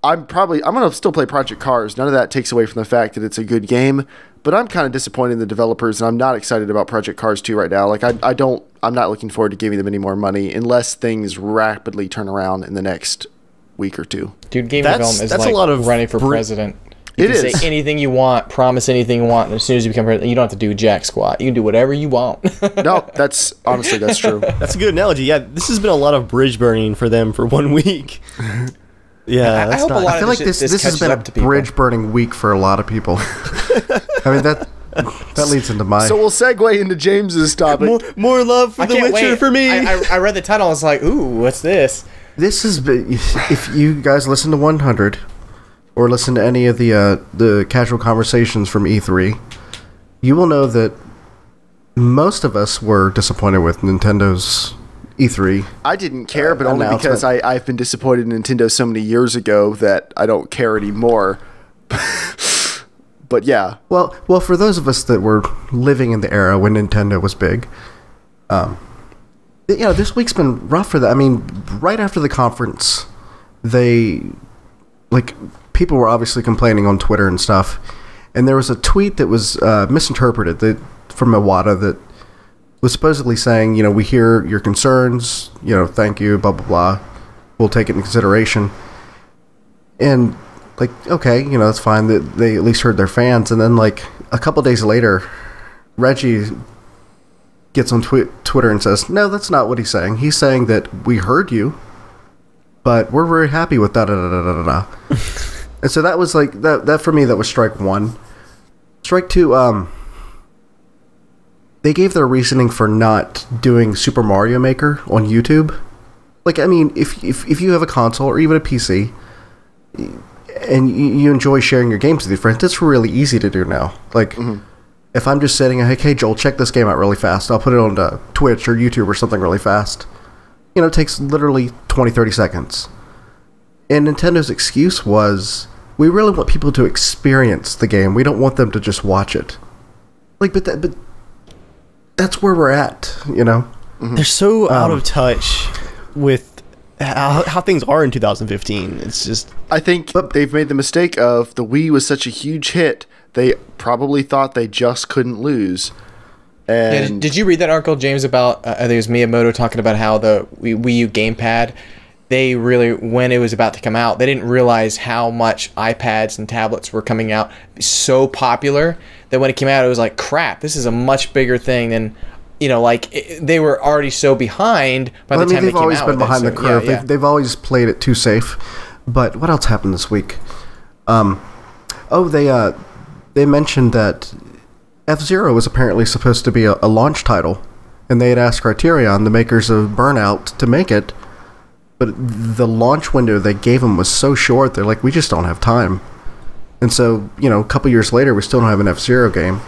I'm gonna still play Project Cars. None of that takes away from the fact that it's a good game, but I'm kind of disappointed in the developers, and I'm not excited about Project Cars 2 right now. Like I'm not looking forward to giving them any more money unless things rapidly turn around in the next week or two. Dude, game development is like a lot of running for president. It You can is. say anything you want, promise anything you want, and as soon as you become president, you don't have to do jack squat. You can do whatever you want. No, that's true. That's a good analogy. Yeah, this has been a lot of bridge burning for them for 1 week. Yeah, I hope a lot I feel like this has catches been a up to people. bridge burning week for a lot of people. I mean that leads into my. So we'll segue into James's topic. more love for I The can't Witcher wait. for me. I read the title. I was like, ooh, what's this? This is if you guys listen to 100 or listen to any of the casual conversations from E3, you will know that most of us were disappointed with Nintendo's E3. I didn't care, but only because announcement. I've been disappointed in Nintendo so many years ago that I don't care anymore. But yeah. Well, for those of us that were living in the era when Nintendo was big, this week's been rough for that. I mean, right after the conference, people were obviously complaining on Twitter and stuff, and there was a tweet that was misinterpreted from Iwata that was supposedly saying, we hear your concerns, thank you, blah, blah, blah. We'll take it in consideration. And, okay, that's fine. That they at least heard their fans. And then, a couple days later, Reggie gets on Twitter and says, no, that's not what he's saying. He's saying that we heard you, but we're very happy with da-da-da-da-da-da. And so that was, that for me, that was strike one. Strike two, they gave their reasoning for not doing Super Mario Maker on YouTube. If you have a console or even a PC and you enjoy sharing your games with your friends, it's really easy to do now. If I'm just sitting, hey Joel, check this game out really fast. I'll put it on Twitch or YouTube or something really fast. It takes literally 20-30 seconds. And Nintendo's excuse was, we really want people to experience the game. We don't want them to just watch it. But that's where we're at, They're so out of touch with how things are in 2015. It's just... I think they've made the mistake of the Wii was such a huge hit, they probably thought they just couldn't lose. And Did you read that article, James, about, I think it was Miyamoto talking about how the Wii U gamepad, they really, when it was about to come out, they didn't realize how much iPads and tablets were coming out so popular that when it came out, it was like, crap, this is a much bigger thing than, they were already so behind by the time they came out. They've always been behind the curve. Yeah. They've always played it too safe. But what else happened this week? They mentioned that F-Zero was apparently supposed to be a launch title, and they had asked Criterion, the makers of Burnout, to make it, but the launch window they gave them was so short, they're like, we just don't have time. And so, a couple years later, we still don't have an F-Zero game.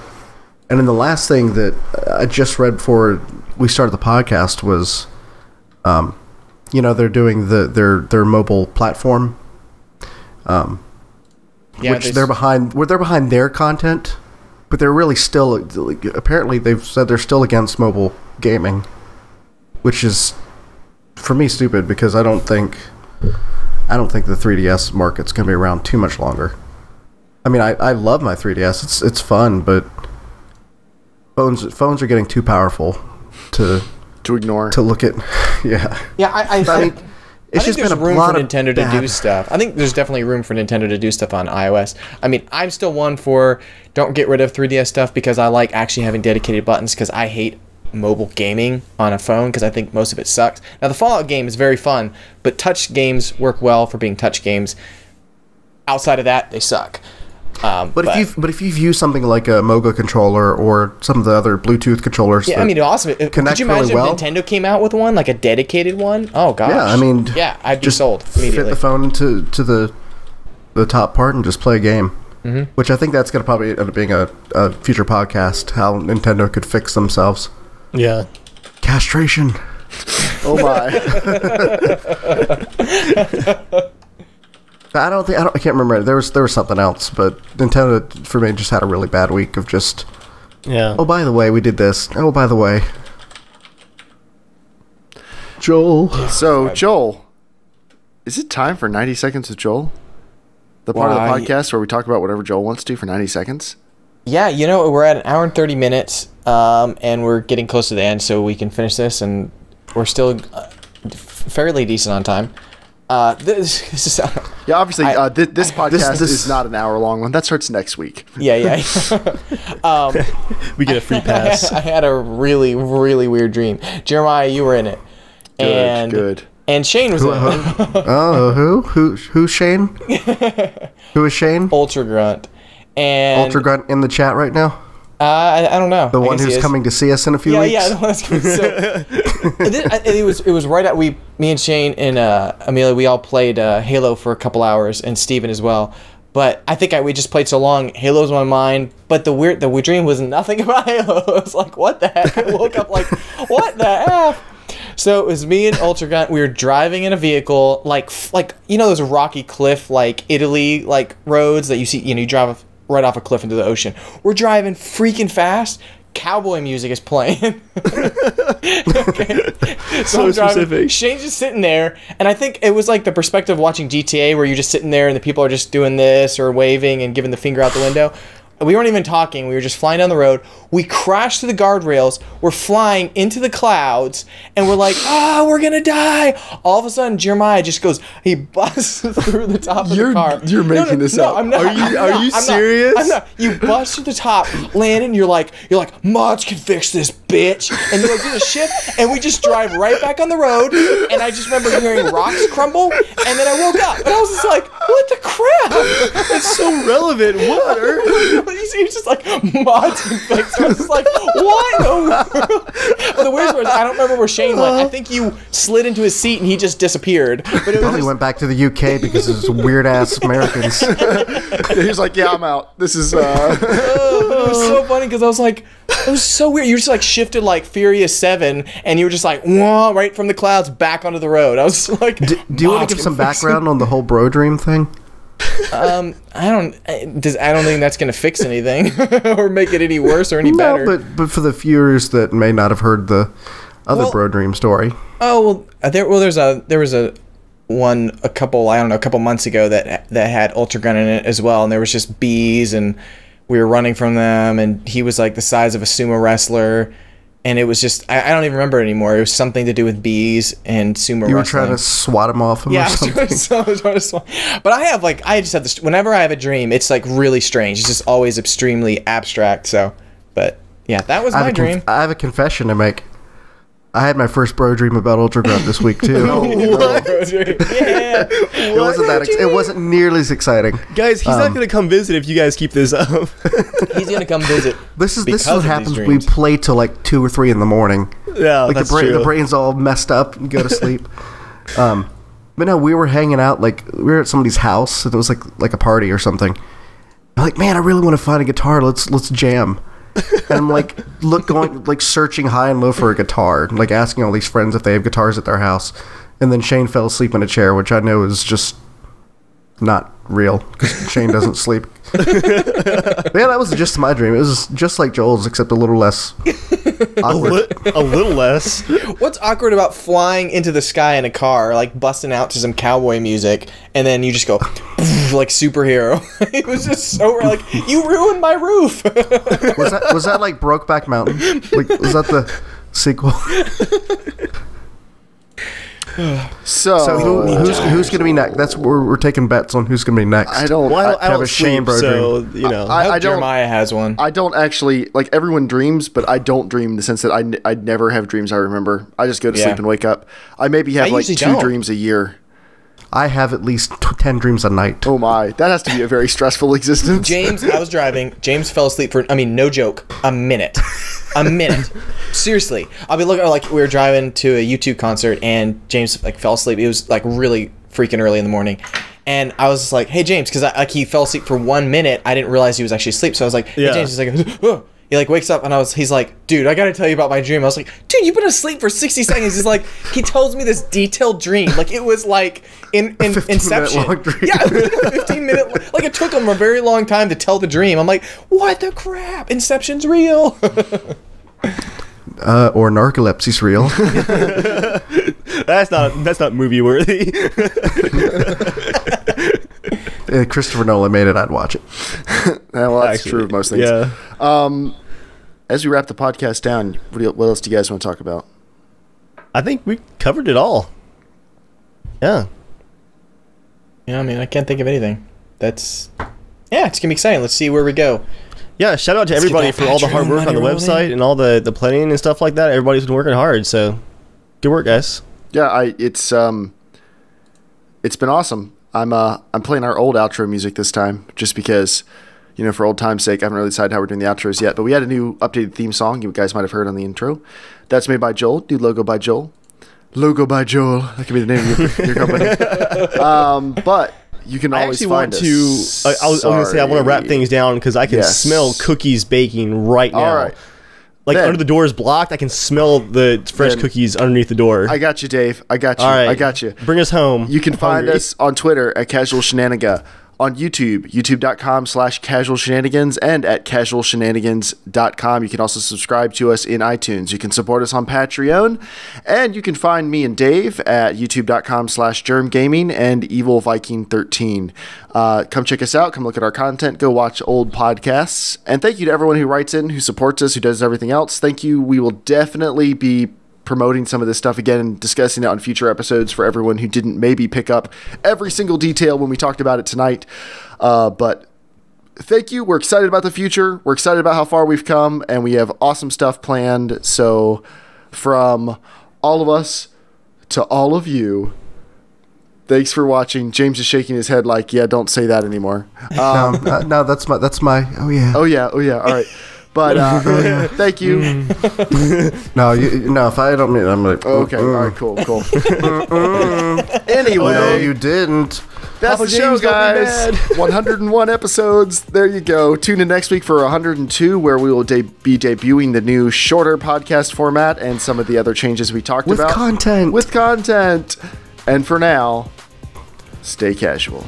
And then the last thing that I just read before we started the podcast was, they're doing their mobile platform, which they're behind their content, but they're really still, apparently they've said they're still against mobile gaming, which is, for me, stupid, because I don't think the 3DS market's going to be around too much longer. I mean, I love my 3DS. It's fun, but phones are getting too powerful to ignore, to look at. Yeah. Yeah, I mean, it's just there's been a room lot for of Nintendo to do stuff. I think there's definitely room for Nintendo to do stuff on iOS. I mean, I'm still one for don't get rid of 3DS stuff because I like actually having dedicated buttons because I hate mobile gaming on a phone because I think most of it sucks. Now, the Fallout game is very fun, but touch games work well for being touch games. Outside of that, they suck. But if you view something like a Moga controller or some of the other Bluetooth controllers, yeah, I mean, awesome. Could you imagine really well? if Nintendo came out with one, like a dedicated one? Oh gosh. Yeah, I mean, I'd be just sold immediately. Fit the phone into the top part and just play a game. Mm-hmm. Which I think that's going to probably end up being a future podcast. How Nintendo could fix themselves. Yeah. Castration. Oh my. I can't remember. There was something else, but Nintendo for me just had a really bad week of just. Yeah. Oh, by the way, we did this. Oh, by the way, Joel. So Joel, is it time for 90 seconds with Joel? The part of the podcast where we talk about whatever Joel wants to for 90 seconds? Yeah, you know, we're at an hour and 30 minutes, and we're getting close to the end, so we can finish this, and we're still fairly decent on time. This is, yeah, obviously, this podcast is not an hour-long one. That starts next week. Yeah. We get a free pass. I had a really, really weird dream. Jeremiah, you were in it. Good. And Shane was in it. Oh, who's Shane? Who is Shane? Ultra Grunt. And Ultra Grunt in the chat right now? I don't know. The one who's coming to see us in a few weeks? Yeah, the one that's coming. So, it was right at me and Shane and Amelia, we all played Halo for a couple hours, and Steven as well. But I think we just played so long, Halo's on my mind. But the weird dream was nothing about Halo. I was like, what the heck? I woke up like, what the F? So it was me and Ultra Grunt. We were driving in a vehicle, like you know those rocky cliff, like Italy, like roads that you see, you drive right off a cliff into the ocean. We're driving freaking fast. Cowboy music is playing. Okay. So I'm driving. Specific. Shane's just sitting there, and I think it was like the perspective of watching GTA, where you're just sitting there and the people are just doing this or waving and giving the finger out the window. We weren't even talking. We were just flying down the road. We crashed through the guardrails. We're flying into the clouds, and we're like, we're going to die. All of a sudden, Jeremiah just goes, he busts through the top of the car. You're making this up. I'm not. Are you serious? I'm not. You bust through the top, land, and you're like, mods can fix this, bitch. And you're like, do the shift, and we just drive right back on the road, and I just remember hearing rocks crumble, and then I woke up, and I was just like, what the crap? That's so relevant. What on earth? He was just like, mods can fix it. I was just like, what in the world? But the weirdest part is, I don't remember where Shane went. I think you slid into his seat and he just disappeared. But it was Probably went back to the UK because of those weird-ass Americans. He was like, yeah, I'm out. This is... it was so funny because I was like, it was so weird. You just like shifted like Furious 7 and you were just like, whoa, right from the clouds back onto the road. I was like... Do you want to give some background on the whole bro dream thing? I don't think that's gonna fix anything or make it any worse or any better. But for the viewers that may not have heard the other bro dream story. Oh well, there was a couple months ago that had Ultra Gun in it as well, and there was just bees and we were running from them, and he was like the size of a sumo wrestler. And it was just, I don't even remember it anymore. It was something to do with bees and sumo wrestling. You were trying to swat him off him or something? I was trying to swat. But I just have this, whenever I have a dream, it's like really strange. It's just always extremely abstract. So, but yeah, that was my dream. I have a confession to make. I had my first bro dream about Ultra Grunt this week too. Yeah. It wasn't nearly as exciting. Guys, he's not going to come visit if you guys keep this up. He's going to come visit. This is what happens when we play till like 2 or 3 in the morning. Yeah, like that's true. The brain's all messed up and go to sleep. But no, we were hanging out, like we were at somebody's house and it was like a party or something. I'm like, man, I really want to find a guitar. Let's jam. And I'm like, searching high and low for a guitar, like asking all these friends if they have guitars at their house. And then Shane fell asleep in a chair, which I know is just not real because Shane doesn't sleep. But yeah, that was just my dream. It was just like Joel's, except a little less awkward. A little less. What's awkward about flying into the sky in a car, like busting out to some cowboy music, and then you just go like superhero? It was just so like, you ruined my roof. Was that like Brokeback Mountain? Like, was that the sequel? So who's gonna be next? That's where we're taking bets on who's gonna be next. I don't have a Shane bro dream. You know, I hope Jeremiah has one. I don't actually, like, everyone dreams, but I don't dream in the sense that I never have dreams I remember. I just go to sleep and wake up. I maybe have like 2 dreams a year. I have at least 10 dreams a night. Oh my, that has to be a very stressful existence. James, I was driving. James fell asleep for, no joke, a minute. Seriously. I'll be looking, like, we were driving to a U2 concert and James like fell asleep. It was like really freaking early in the morning. And I was just like, hey James, because he fell asleep for 1 minute. I didn't realize he was actually asleep. So I was like, hey James, he's like, oh. He like wakes up and he's like, dude, I gotta tell you about my dream. I was like, dude, you've been asleep for 60 seconds. He's like, he tells me this detailed dream. Like it was like in Inception. Long dream. Yeah, it was like a 15-minute, like it took him a very long time to tell the dream. I'm like, what the crap? Inception's real. Or narcolepsy's real. That's not movie worthy. Christopher Nolan made it, I'd watch it. Well, that's true of most things. Yeah. As we wrap the podcast down, what else do you guys want to talk about? I think we covered it all. Yeah. Yeah, I mean, I can't think of anything. It's gonna be exciting. Let's see where we go. Yeah, shout out to everybody for all the hard work on the website and all the planning and stuff like that. Everybody's been working hard, so good work, guys. Yeah, it's been awesome. I'm playing our old outro music this time, just because, for old time's sake, I haven't really decided how we're doing the outros yet. But we had a new updated theme song you guys might have heard on the intro. That's made by Joel. New logo by Joel. Logo by Joel. That could be the name of your company. But you can always find us. I was going to say I want to wrap things down because I can smell cookies baking right now. All right. Like under the door is blocked, I can smell the fresh cookies underneath the door. I got you, Dave. I got you. All right. I got you. Bring us home. You can find us on Twitter at casualshenanigans, on YouTube, youtube.com/casualshenanigans, and at casualshenanigans.com. You can also subscribe to us in iTunes. You can support us on Patreon, and you can find me and Dave at youtube.com/germgaming and evilviking13. Come check us out. Come look at our content. Go watch old podcasts. And thank you to everyone who writes in, who supports us, who does everything else. Thank you. We will definitely be promoting some of this stuff again and discussing it on future episodes for everyone who didn't maybe pick up every single detail when we talked about it tonight. But thank you. We're excited about the future. We're excited about how far we've come, and we have awesome stuff planned. So from all of us to all of you, thanks for watching. James is shaking his head like, yeah, don't say that anymore. No, that's my. Oh yeah. Oh yeah. All right. But thank you. No, if I don't mean, I'm like, okay. All right. Cool. Anyway, no, you didn't. That's Papa the show, James, guys. 101 episodes. There you go. Tune in next week for 102, where we will be debuting the new shorter podcast format and some of the other changes we talked about. With content. And for now, stay casual.